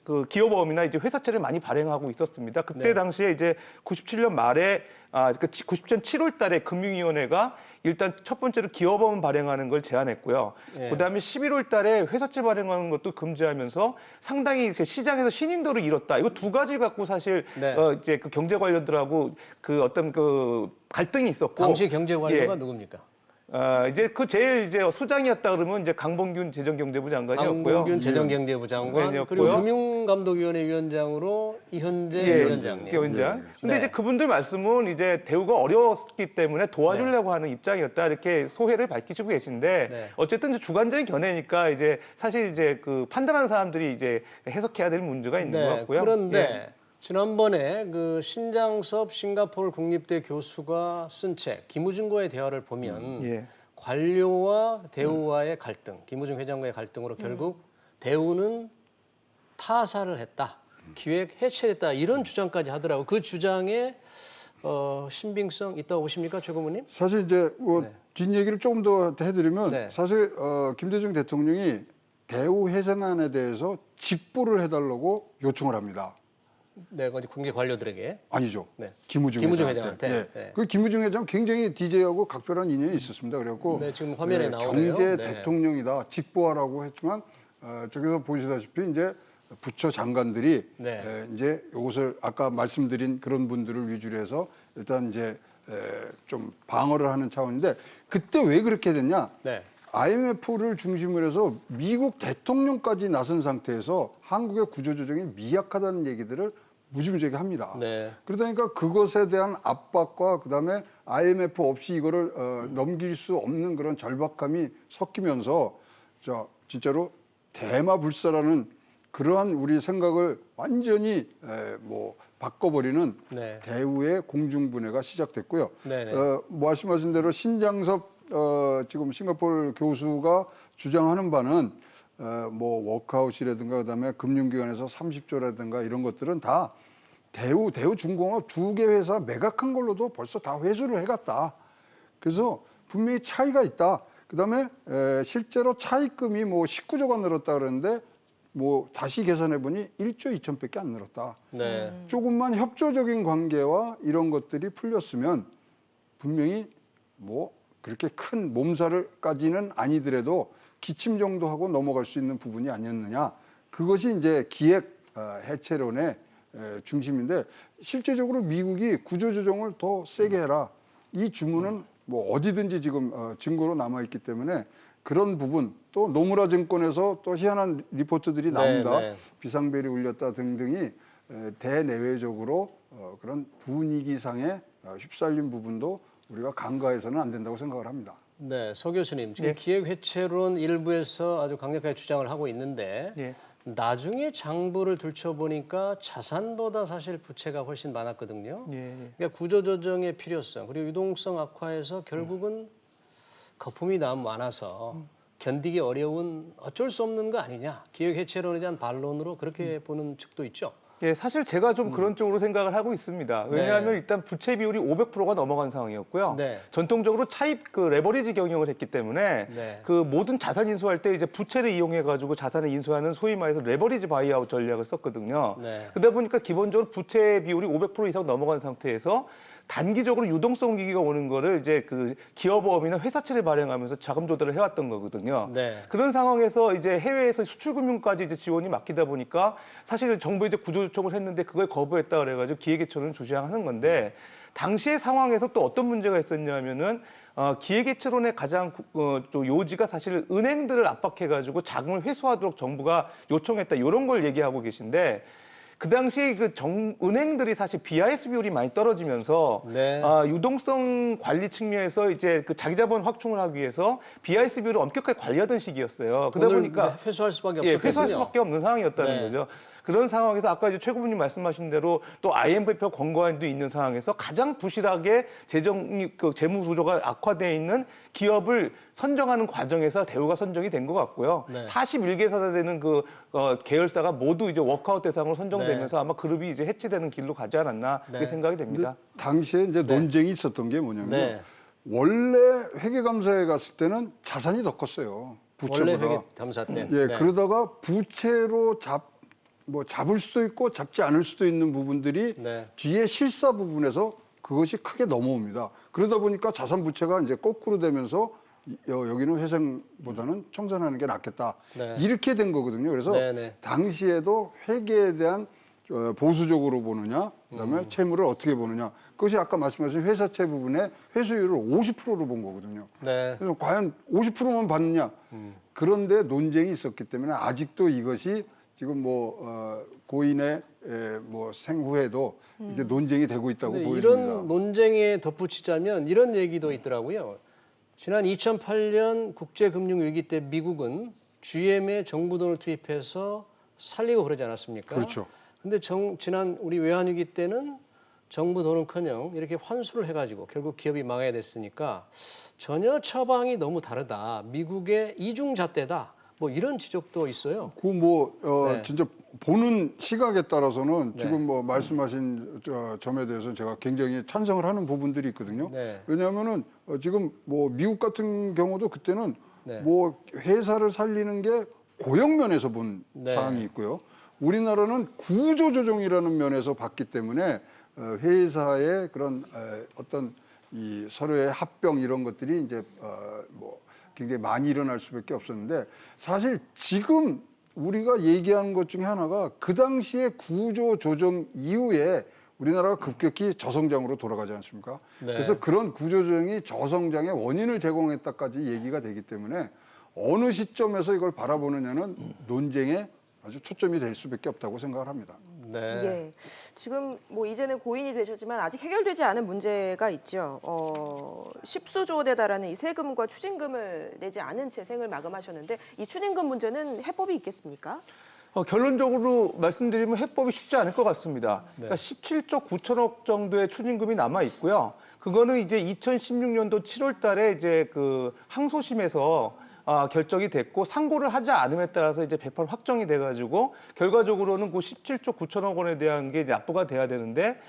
그 기업어음이나 이제 회사채를 많이 발행하고 있었습니다. 그때 당시에 이제 97년 말에 97년 7월 달에 금융위원회가 일단 첫 번째로 기업어음 발행하는 걸 제한했고요. 그다음에 11월 달에 회사채 발행하는 것도 금지하면서 상당히 이렇게 시장에서 신인도를 잃었다. 이거 두 가지 갖고 사실 이제 그 경제 관료들하고 그 어떤 그 갈등이 있었고. 당시 경제 관료가 누굽니까? 이제 그 제일 이제 수장이었다 그러면 이제 강봉균 재정경제부 장관이었고요. 강봉균 재정경제부 장관 그리고 금융감독위원회 위원장으로 이현재 위원장님. 위원장. 근데 이제 그분들 말씀은 이제 대우가 어려웠기 때문에 도와주려고 하는 입장이었다 이렇게 소회를 밝히시고 계신데 어쨌든 이제 주관적인 견해니까 이제 사실 이제 그 판단하는 사람들이 이제 해석해야 될 문제가 있는 것 같고요. 그런데 지난번에 그 신장섭 싱가포르 국립대 교수가 쓴 책 김우중과의 대화를 보면 관료와 대우와의 갈등, 김우중 회장과의 갈등으로 결국 대우는 타사를 했다, 기획 해체됐다 이런 주장까지 하더라고요. 그 주장에 신빙성 있다고 보십니까, 최 고문님? 사실 이제 뭐 뒷얘기를 조금 더 해드리면 사실 김대중 대통령이 대우 해상안에 대해서 직보를 해달라고 요청을 합니다. 네, 어디 군계 관료들에게. 아니죠. 김우중 회장한테. 그 김우중 회장 굉장히 DJ하고 각별한 인연이 있었습니다. 그래갖고 지금 화면에 나오네요. 경제 대통령이다 직보하라고 했지만 저기서 보시다시피 이제 부처 장관들이 이제 이것을 아까 말씀드린 그런 분들을 위주로 해서 일단 이제 좀 방어를 하는 차원인데 그때 왜 그렇게 됐냐? IMF를 중심으로 해서 미국 대통령까지 나선 상태에서 한국의 구조조정이 미약하다는 얘기들을 무지무지하게 합니다. 그러다 보니까 그것에 대한 압박과 그다음에 IMF 없이 이거를 넘길 수 없는 그런 절박함이 섞이면서 진짜로 대마불사라는 그러한 우리 생각을 완전히 뭐 바꿔버리는 대우의 공중분해가 시작됐고요. 말씀하신 대로 신장섭 지금 싱가포르 교수가 주장하는 바는 뭐 워크아웃이라든가 그다음에 금융기관에서 30조라든가 이런 것들은 다 대우중공업 두 개 회사 매각한 걸로도 벌써 다 회수를 해갔다. 그래서 분명히 차이가 있다. 그다음에 실제로 차입금이 뭐 19조가 늘었다 그러는데 뭐 다시 계산해 보니 1조 2천밖에 안 늘었다. 조금만 협조적인 관계와 이런 것들이 풀렸으면 분명히 뭐 그렇게 큰 몸살을까지는 아니더라도 기침 정도 하고 넘어갈 수 있는 부분이 아니었느냐. 그것이 이제 기획 해체론의 중심인데 실제적으로 미국이 구조조정을 더 세게 해라. 이 주문은 뭐 어디든지 지금 증거로 남아있기 때문에 그런 부분 또 노무라 증권에서 또 희한한 리포트들이 나옵니다. 비상벨이 울렸다 등등이 대내외적으로 그런 분위기상에 휩쓸린 부분도 우리가 간과해서는 안 된다고 생각을 합니다. 서 교수님, 지금 기획회체론 일부에서 아주 강력하게 주장을 하고 있는데 나중에 장부를 들춰보니까 자산보다 사실 부채가 훨씬 많았거든요. 그러니까 구조조정의 필요성 그리고 유동성 악화에서 결국은 거품이 너무 많아서 견디기 어려운 어쩔 수 없는 거 아니냐. 기획해체론에 대한 반론으로 그렇게 보는 측도 있죠. 사실 제가 좀 그런 쪽으로 생각을 하고 있습니다. 왜냐하면 일단 부채 비율이 500%가 넘어간 상황이었고요. 전통적으로 차입 그 레버리지 경영을 했기 때문에 그 모든 자산 인수할 때 이제 부채를 이용해 가지고 자산을 인수하는 소위 말해서 레버리지 바이아웃 전략을 썼거든요. 그러다 보니까 기본적으로 부채 비율이 500% 이상 넘어간 상태에서 단기적으로 유동성 위기가 오는 거를 이제 그 기업어음이나 회사채를 발행하면서 자금 조달을 해왔던 거거든요. 그런 상황에서 이제 해외에서 수출금융까지 이제 지원이 막히다 보니까 사실은 정부에 이제 구조조정을 했는데 그걸 거부했다 그래가지고 기획해체론을 주장하는 건데 당시의 상황에서 또 어떤 문제가 있었냐면은 기획해체론의 가장 요지가 사실 은행들을 압박해가지고 자금을 회수하도록 정부가 요청했다 이런 걸 얘기하고 계신데. 그 당시 은행들이 사실 BIS 비율이 많이 떨어지면서 유동성 관리 측면에서 이제 그 자기 자본 확충을 하기 위해서 BIS 비율을 엄격하게 관리하던 시기였어요. 그러다 보니까 회수할 수밖에 없었거든요. 회수할 수밖에 없는 상황이었다는 거죠. 그런 상황에서 아까 이제 최 고문님 말씀하신 대로 또 IMF 권고안도 있는 상황에서 가장 부실하게 재무 구조가 악화되어 있는 기업을 선정하는 과정에서 대우가 선정이 된 것 같고요. 네. 41개사가 되는 계열사가 모두 이제 워크아웃 대상으로 선정되면서 네. 아마 그룹이 이제 해체되는 길로 가지 않았나 그렇게 생각이 됩니다. 당시에 이제 논쟁이 있었던 게 뭐냐면 네. 원래 회계감사에 갔을 때는 자산이 더 컸어요. 부채보다. 원래 회계감사 때. 예, 네. 그러다가 부채로 잡을 수도 있고 잡지 않을 수도 있는 부분들이 네. 뒤에 실사 부분에서 그것이 크게 넘어옵니다. 그러다 보니까 자산 부채가 이제 거꾸로 되면서 여기는 회생보다는 청산하는 게 낫겠다. 네. 이렇게 된 거거든요. 그래서 네네. 당시에도 회계에 대한 보수적으로 보느냐, 그다음에 채무를 어떻게 보느냐. 그것이 아까 말씀하신 회사채 부분의 회수율을 50%로 본 거거든요. 네. 그래서 과연 50%만 받느냐. 그런데 논쟁이 있었기 때문에 아직도 이것이 지금 고인의 생후에도 이제 논쟁이 되고 있다고 근데 보여집니다. 이런 논쟁에 덧붙이자면 이런 얘기도 있더라고요. 지난 2008년 국제금융위기 때 미국은 GM에 정부 돈을 투입해서 살리고 그러지 않았습니까? 그렇죠. 근데 지난 우리 외환위기 때는 정부 돈은커녕 이렇게 환수를 해가지고 결국 기업이 망해야 됐으니까 전혀 처방이 너무 다르다. 미국의 이중잣대다. 뭐 이런 지적도 있어요. 네. 진짜 보는 시각에 따라서는 네. 지금 말씀하신 점에 대해서는 제가 굉장히 찬성을 하는 부분들이 있거든요. 네. 왜냐하면은 지금 미국 같은 경우도 그때는 네. 회사를 살리는 게 고용면에서 본 네. 사항이 있고요. 우리나라는 구조조정이라는 면에서 봤기 때문에 회사의 그런 어떤 이 서로의 합병 이런 것들이 이제 굉장히 많이 일어날 수밖에 없었는데 사실 지금 우리가 얘기하는 것 중에 하나가 그 당시에 구조 조정 이후에 우리나라가 급격히 저성장으로 돌아가지 않습니까? 네. 그래서 그런 구조 조정이 저성장의 원인을 제공했다까지 얘기가 되기 때문에 어느 시점에서 이걸 바라보느냐는 논쟁에 아주 초점이 될 수밖에 없다고 생각을 합니다. 네. 예. 지금 이제는 고인이 되셨지만 아직 해결되지 않은 문제가 있죠. 10수조에 달하는 이 세금과 추징금을 내지 않은 채 생을 마감하셨는데 이 추징금 문제는 해법이 있겠습니까? 결론적으로 말씀드리면 해법이 쉽지 않을 것 같습니다. 그러니까 17조 9천억 정도의 추징금이 남아 있고요. 그거는 이제 2016년도 7월 달에 이제 항소심에서 결정이 됐고 상고를 하지 않음에 따라서 이제 100% 확정이 돼가지고 결과적으로는 그 17조 9천억 원에 대한 게 이제 납부가 돼야 되는데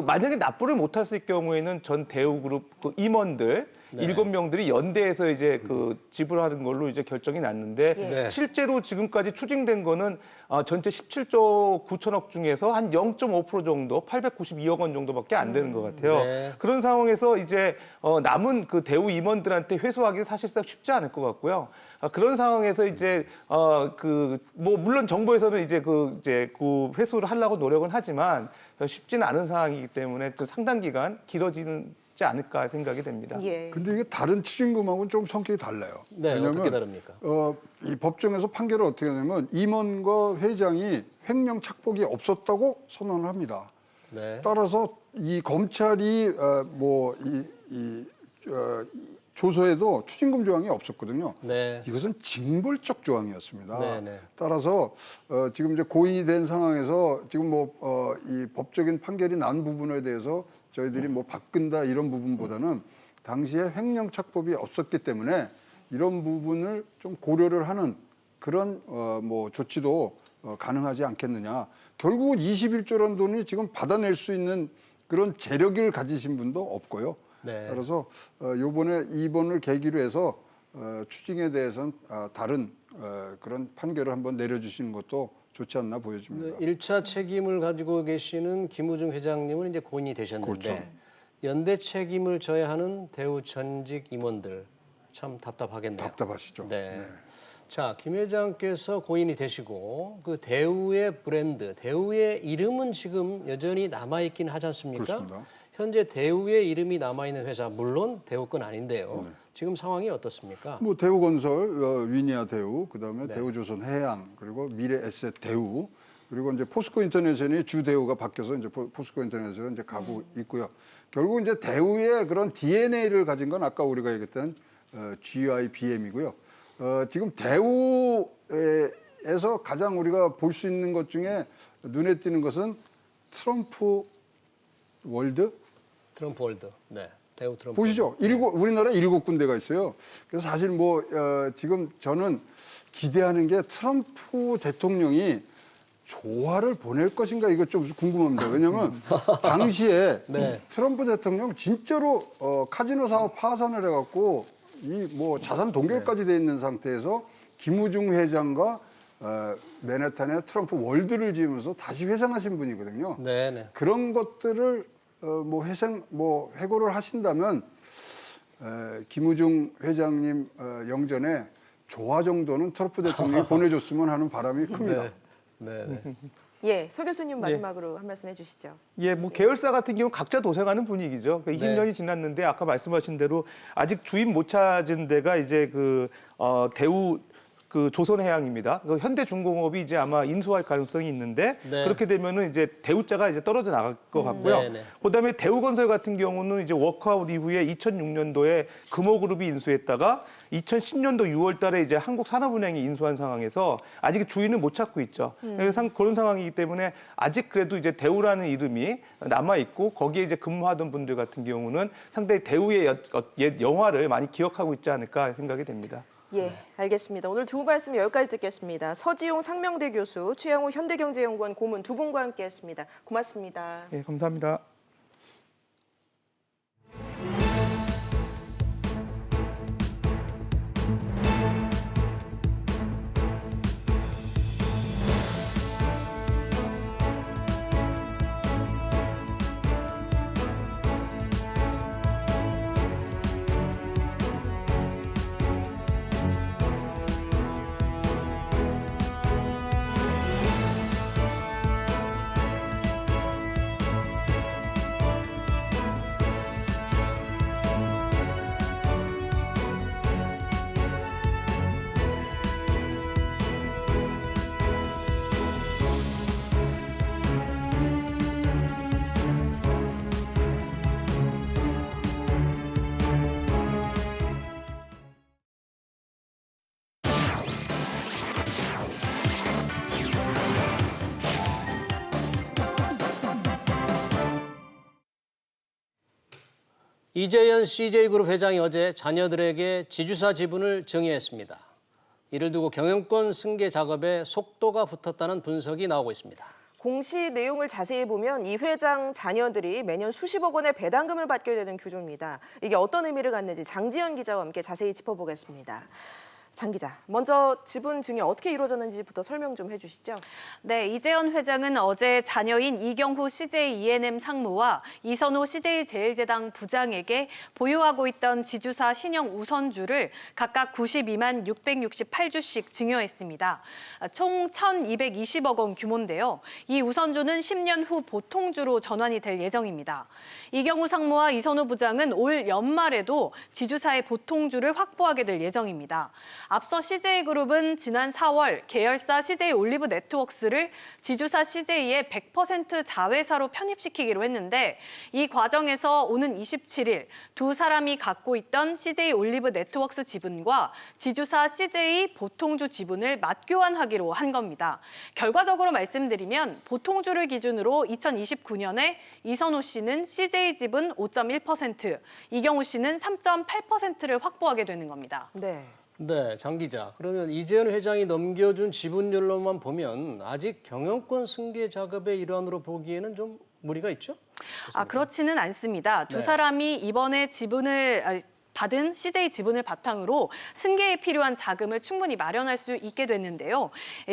만약에 납부를 못했을 경우에는 전 대우그룹 임원들 네. 7명들이 연대해서 이제 지불하는 걸로 이제 결정이 났는데 네. 실제로 지금까지 추징된 거는 전체 17조 9천억 중에서 한 0.5% 정도, 892억 원 정도밖에 안 되는 것 같아요. 네. 그런 상황에서 이제 남은 대우 임원들한테 회수하기는 사실상 쉽지 않을 것 같고요. 그런 상황에서 이제 물론 정부에서는 이제 회수를 하려고 노력은 하지만 쉽지는 않은 상황이기 때문에 좀 상당 기간 길어지지 않을까 생각이 됩니다. 예. 근데 이게 다른 추징금하고는 좀 성격이 달라요. 네, 왜냐하면 어떻게 다릅니까? 이 법정에서 판결을 어떻게 하냐면 임원과 회장이 횡령 착복이 없었다고 선언을 합니다. 네. 따라서 이 검찰이 조서에도 추징금 조항이 없었거든요. 네. 이것은 징벌적 조항이었습니다. 네, 네. 따라서 지금 이제 고인이 된 상황에서 지금 이 법적인 판결이 난 부분에 대해서 저희들이 바꾼다 이런 부분보다는 당시에 횡령 착법이 없었기 때문에 이런 부분을 좀 고려를 하는 그런 조치도 가능하지 않겠느냐. 결국은 21조라는 돈이 지금 받아낼 수 있는 그런 재력을 가지신 분도 없고요. 네. 따라서 이번을 계기로 해서 추징에 대해서는 다른 그런 판결을 한번 내려주시는 것도 좋지 않나 보여집니다. 1차 책임을 가지고 계시는 김우중 회장님은 이제 고인이 되셨는데 그렇죠. 연대 책임을 져야 하는 대우 전직 임원들 참 답답하겠네요. 답답하시죠. 네. 자, 김 회장께서 고인이 되시고 그 대우의 브랜드, 대우의 이름은 지금 여전히 남아있긴 하지 않습니까? 그렇습니다. 현재 대우의 이름이 남아있는 회사, 물론 대우 건 아닌데요. 네. 지금 상황이 어떻습니까? 대우건설, 위니아 대우, 그다음에 네. 대우조선 해양, 그리고 미래에셋 대우, 그리고 이제 포스코 인터내셔널이 주 대우가 바뀌어서 이제 포스코 인터내셔널 이제 가고 있고요. 결국 이제 대우의 그런 DNA를 가진 건 아까 우리가 얘기했던 GIBM이고요. 지금 대우의 정치에서 가장 우리가 볼 수 있는 것 중에 눈에 띄는 것은 트럼프 월드? 트럼프 월드. 네. 대우 트럼프. 보시죠. 우리나라에 7군데가 있어요. 그래서 사실 지금 저는 기대하는 게 트럼프 대통령이 조화를 보낼 것인가 이거 좀 궁금합니다. 왜냐하면 당시에 네. 트럼프 대통령 진짜로 카지노 사업 파산을 해갖고 자산 동결까지 돼 있는 상태에서 김우중 회장과 맨해튼에 트럼프 월드를 지으면서 다시 회상하신 분이거든요. 네네. 그런 것들을 해고를 하신다면 김우중 회장님 영전에 조화 정도는 트럼프 대통령이 보내줬으면 하는 바람이 큽니다. 네. 예, 서 교수님 마지막으로 한 말씀 해주시죠. 예, 계열사 같은 경우 각자 도생하는 분위기죠. 20년이 지났는데 아까 말씀하신 대로 아직 주인 못 찾은 데가 이제 대우 조선해양입니다. 현대중공업이 이제 아마 인수할 가능성이 있는데 그렇게 되면은 이제 대우자가 이제 떨어져 나갈 것 같고요. 그다음에 대우건설 같은 경우는 이제 워크아웃 이후에 2006년도에 금호그룹이 인수했다가 2010년도 6월달에 이제 한국산업은행이 인수한 상황에서 아직 주인을 못 찾고 있죠. 그런 상황이기 때문에 아직 그래도 이제 대우라는 이름이 남아 있고 거기에 이제 근무하던 분들 같은 경우는 상당히 대우의 옛 영화를 많이 기억하고 있지 않을까 생각이 됩니다. 예, 알겠습니다. 오늘 두 말씀 여기까지 듣겠습니다. 서지용 상명대 교수, 최양호 현대경제연구원 고문 두 분과 함께했습니다. 고맙습니다. 예, 감사합니다. 이재현 CJ그룹 회장이 어제 자녀들에게 지주사 지분을 증여했습니다. 이를 두고 경영권 승계 작업에 속도가 붙었다는 분석이 나오고 있습니다. 공시 내용을 자세히 보면 이 회장 자녀들이 매년 수십억 원의 배당금을 받게 되는 구조입니다. 이게 어떤 의미를 갖는지 장지연 기자와 함께 자세히 짚어보겠습니다. 장 기자, 먼저 지분 증여 어떻게 이루어졌는지부터 설명 좀 해주시죠. 네, 이재현 회장은 어제 자녀인 이경후 CJ E&M 상무와 이선호 CJ 제일제당 부장에게 보유하고 있던 지주사 신형 우선주를 각각 92만 668주씩 증여했습니다. 총 1,220억 원 규모인데요. 이 우선주는 10년 후 보통주로 전환이 될 예정입니다. 이경후 상무와 이선호 부장은 올 연말에도 지주사의 보통주를 확보하게 될 예정입니다. 앞서 CJ그룹은 지난 4월 계열사 CJ 올리브 네트워크스를 지주사 CJ의 100% 자회사로 편입시키기로 했는데 이 과정에서 오는 27일 두 사람이 갖고 있던 CJ 올리브 네트워크스 지분과 지주사 CJ 보통주 지분을 맞교환하기로 한 겁니다. 결과적으로 말씀드리면 보통주를 기준으로 2029년에 이선호 씨는 CJ 지분 5.1%, 이경후 씨는 3.8%를 확보하게 되는 겁니다. 네, 장 기자. 그러면 이재현 회장이 넘겨준 지분율로만 보면 아직 경영권 승계 작업의 일환으로 보기에는 좀 무리가 있죠? 그렇지는 않습니다. 두 사람이 이번에 받은 CJ 지분을 바탕으로 승계에 필요한 자금을 충분히 마련할 수 있게 됐는데요.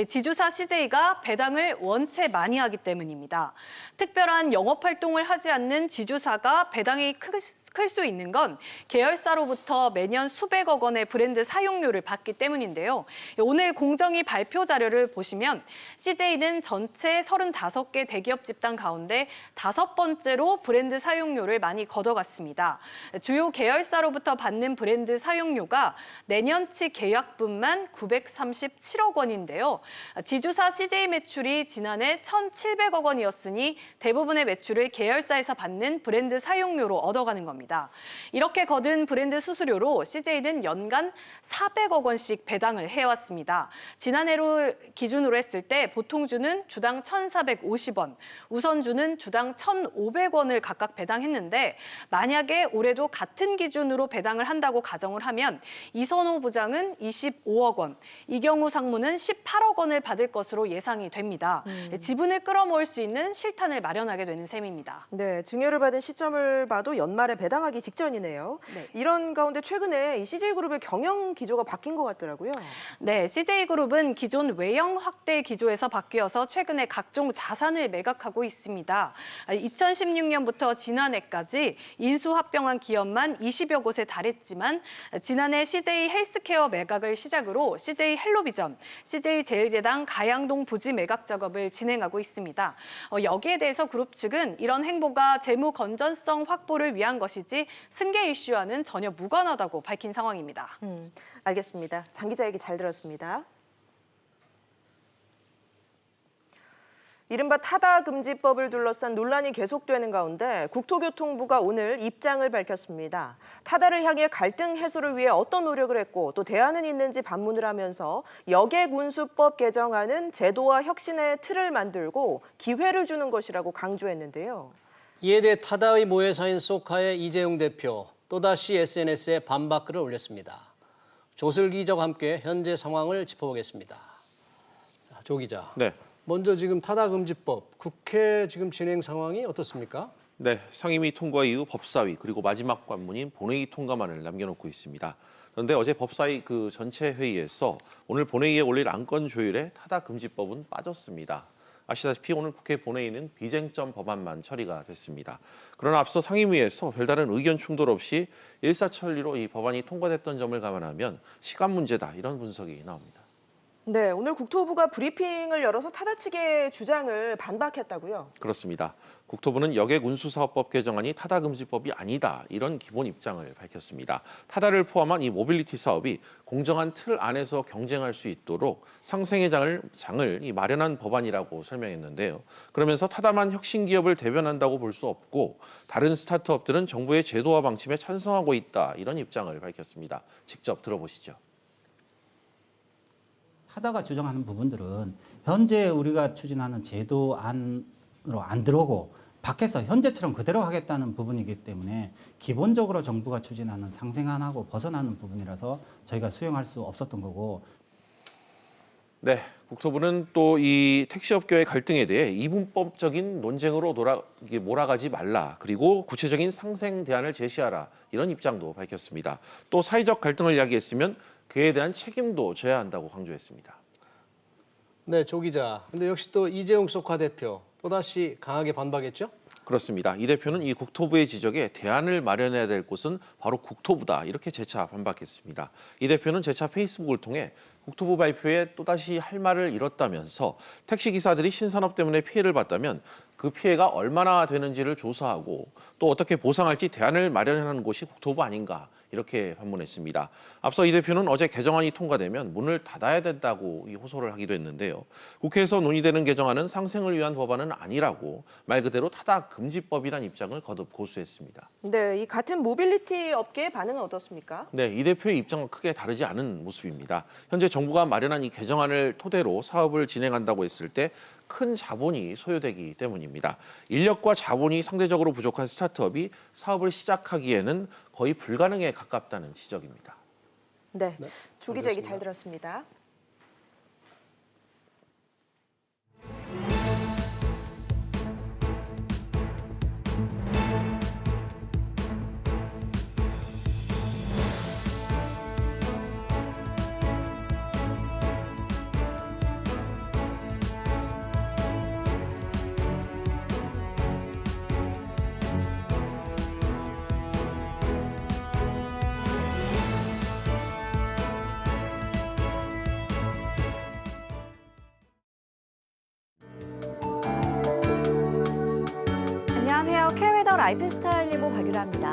지주사 CJ가 배당을 원체 많이 하기 때문입니다. 특별한 영업활동을 하지 않는 지주사가 배당이 클 수 있는 건 계열사로부터 매년 수백억 원의 브랜드 사용료를 받기 때문인데요. 오늘 공정위 발표 자료를 보시면 CJ는 전체 35개 대기업 집단 가운데 5번째로 브랜드 사용료를 많이 걷어갔습니다. 주요 계열사로부터 받는 브랜드 사용료가 내년치 계약분만 937억 원인데요. 지주사 CJ 매출이 지난해 1,700억 원이었으니 대부분의 매출을 계열사에서 받는 브랜드 사용료로 얻어가는 겁니다. 겁니다. 이렇게 거둔 브랜드 수수료로 CJ는 연간 400억 원씩 배당을 해왔습니다. 지난해를 기준으로 했을 때 보통주는 주당 1,450원, 우선주는 주당 1,500원을 각각 배당했는데 만약에 올해도 같은 기준으로 배당을 한다고 가정을 하면 이선호 부장은 25억 원, 이경우 상무는 18억 원을 받을 것으로 예상이 됩니다. 지분을 끌어모을 수 있는 실탄을 마련하게 되는 셈입니다. 네, 증여를 받은 시점을 봐도 연말에 배당하기 직전이네요. 네. 이런 가운데 최근에 이 CJ그룹의 경영 기조가 바뀐 것 같더라고요. 네, CJ그룹은 기존 외형 확대 기조에서 바뀌어서 최근에 각종 자산을 매각하고 있습니다. 2016년부터 지난해까지 인수합병한 기업만 20여 곳에 달했지만 지난해 CJ 헬스케어 매각을 시작으로 CJ 헬로비전, CJ 제일제당 가양동 부지 매각 작업을 진행하고 있습니다. 여기에 대해서 그룹 측은 이런 행보가 재무 건전성 확보를 위한 것이지 승계 이슈와는 전혀 무관하다고 밝힌 상황입니다. 알겠습니다. 장 기자 얘기 잘 들었습니다. 이른바 타다금지법을 둘러싼 논란이 계속되는 가운데 국토교통부가 오늘 입장을 밝혔습니다. 타다를 향해 갈등 해소를 위해 어떤 노력을 했고 또 대안은 있는지 반문을 하면서 여객운수법 개정안은 제도와 혁신의 틀을 만들고 기회를 주는 것이라고 강조했는데요. 이에 대해 타다의 모회사인 소카의 이재용 대표 또다시 SNS에 반박글을 올렸습니다. 조슬기 기자와 함께 현재 상황을 짚어보겠습니다. 조 기자. 네. 먼저 지금 타다금지법 국회 지금 진행 상황이 어떻습니까? 네, 상임위 통과 이후 법사위 그리고 마지막 관문인 본회의 통과만을 남겨놓고 있습니다. 그런데 어제 법사위 그 전체 회의에서 오늘 본회의에 올릴 안건 조율에 타다금지법은 빠졌습니다. 아시다시피 오늘 국회 본회의는 비쟁점 법안만 처리가 됐습니다. 그러나 앞서 상임위에서 별다른 의견 충돌 없이 일사천리로 이 법안이 통과됐던 점을 감안하면 시간 문제다 이런 분석이 나옵니다. 네, 오늘 국토부가 브리핑을 열어서 타다 측의 주장을 반박했다고요? 그렇습니다. 국토부는 여객운수사업법 개정안이 타다금지법이 아니다 이런 기본 입장을 밝혔습니다. 타다를 포함한 이 모빌리티 사업이 공정한 틀 안에서 경쟁할 수 있도록 상생의 장을 마련한 법안이라고 설명했는데요. 그러면서 타다만 혁신 기업을 대변한다고 볼 수 없고 다른 스타트업들은 정부의 제도와 방침에 찬성하고 있다 이런 입장을 밝혔습니다. 직접 들어보시죠. 타다가 주장하는 부분들은 현재 우리가 추진하는 제도 안으로 안 들어오고 밖에서 현재처럼 그대로 하겠다는 부분이기 때문에 기본적으로 정부가 추진하는 상생안하고 벗어나는 부분이라서 저희가 수용할 수 없었던 거고. 네, 국토부는 또 이 택시업계의 갈등에 대해 이분법적인 논쟁으로 몰아가지 말라, 그리고 구체적인 상생 대안을 제시하라 이런 입장도 밝혔습니다. 또 사회적 갈등을 이야기했으면 그에 대한 책임도 져야 한다고 강조했습니다. 네, 조 기자. 근데 역시 또 이재용 소카 대표 또다시 강하게 반박했죠? 그렇습니다. 이 대표는 이 국토부의 지적에 대안을 마련해야 될 곳은 바로 국토부다 이렇게 재차 반박했습니다. 이 대표는 재차 페이스북을 통해 국토부 발표에 또다시 할 말을 잃었다면서 택시기사들이 신산업 때문에 피해를 봤다면 그 피해가 얼마나 되는지를 조사하고 또 어떻게 보상할지 대안을 마련하는 곳이 국토부 아닌가 이렇게 반문했습니다. 앞서 이 대표는 어제 개정안이 통과되면 문을 닫아야 된다고 호소를 하기도 했는데요. 국회에서 논의되는 개정안은 상생을 위한 법안은 아니라고 말 그대로 타다금지법이란 입장을 거듭 고수했습니다. 네, 이 같은 모빌리티 업계의 반응은 어떻습니까? 네, 이 대표의 입장은 크게 다르지 않은 모습입니다. 현재 정부가 마련한 이 개정안을 토대로 사업을 진행한다고 했을 때 큰 자본이 소요되기 때문입니다. 인력과 자본이 상대적으로 부족한 스타트업이 사업을 시작하기에는 거의 불가능에 가깝다는 지적입니다. 네, 조 기자 얘기 잘 들었습니다. 안녕하세요. K웨더 라이프스타일 리보 박유라입니다.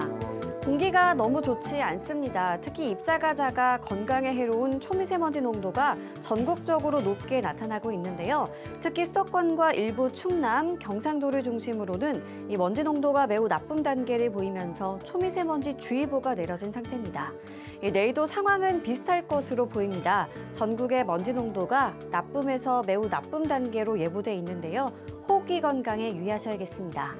공기가 너무 좋지 않습니다. 특히 입자가 작아 건강에 해로운 초미세먼지 농도가 전국적으로 높게 나타나고 있는데요. 특히 수도권과 일부 충남, 경상도를 중심으로는 이 먼지 농도가 매우 나쁨 단계를 보이면서 초미세먼지 주의보가 내려진 상태입니다. 내일도 상황은 비슷할 것으로 보입니다. 전국의 먼지 농도가 나쁨에서 매우 나쁨 단계로 예보돼 있는데요. 호흡기 건강에 유의하셔야겠습니다.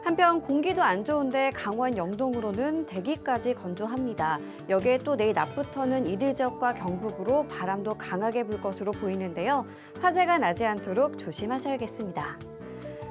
한편 공기도 안 좋은데 강원 영동으로는 대기까지 건조합니다. 여기에 또 내일 낮부터는 이들 지역과 경북으로 바람도 강하게 불 것으로 보이는데요. 화재가 나지 않도록 조심하셔야겠습니다.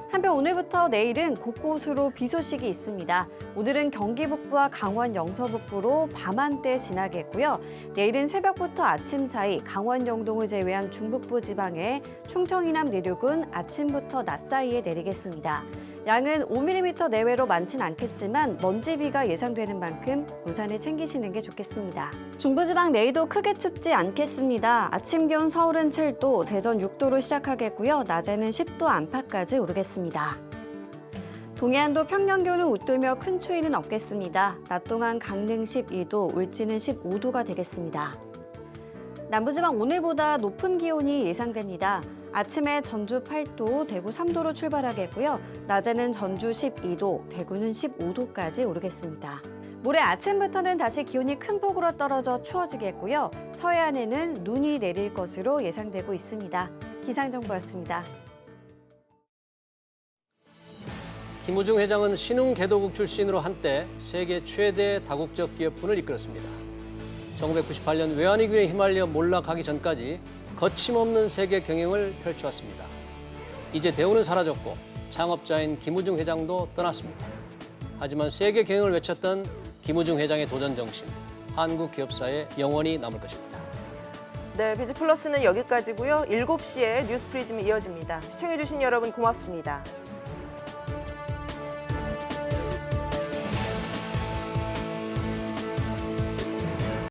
한편 오늘부터 내일은 곳곳으로 비 소식이 있습니다. 오늘은 경기 북부와 강원 영서 북부로 밤 한때 지나겠고요. 내일은 새벽부터 아침 사이 강원 영동을 제외한 중북부 지방에 충청 이남 내륙은 아침부터 낮 사이에 내리겠습니다. 양은 5mm 내외로 많진 않겠지만 먼지비가 예상되는 만큼 우산을 챙기시는 게 좋겠습니다. 중부지방 내일도 크게 춥지 않겠습니다. 아침 기온 서울은 7도, 대전 6도로 시작하겠고요. 낮에는 10도 안팎까지 오르겠습니다. 동해안도 평년 기온을 웃돌며 큰 추위는 없겠습니다. 낮 동안 강릉 12도, 울진은 15도가 되겠습니다. 남부지방 오늘보다 높은 기온이 예상됩니다. 아침에 전주 8도, 대구 3도로 출발하겠고요. 낮에는 전주 12도, 대구는 15도까지 오르겠습니다. 모레 아침부터는 다시 기온이 큰 폭으로 떨어져 추워지겠고요. 서해안에는 눈이 내릴 것으로 예상되고 있습니다. 기상정보였습니다. 김우중 회장은 신흥개도국 출신으로 한때 세계 최대 다국적 기업군을 이끌었습니다. 1998년 외환위기에 휘말려 몰락하기 전까지 거침없는 세계 경영을 펼쳐왔습니다. 이제 대우는 사라졌고 창업자인 김우중 회장도 떠났습니다. 하지만 세계 경영을 외쳤던 김우중 회장의 도전 정신, 한국 기업사에 영원히 남을 것입니다. 네, 비즈플러스는 여기까지고요. 7시에 뉴스 프리즘이 이어집니다. 시청해주신 여러분 고맙습니다.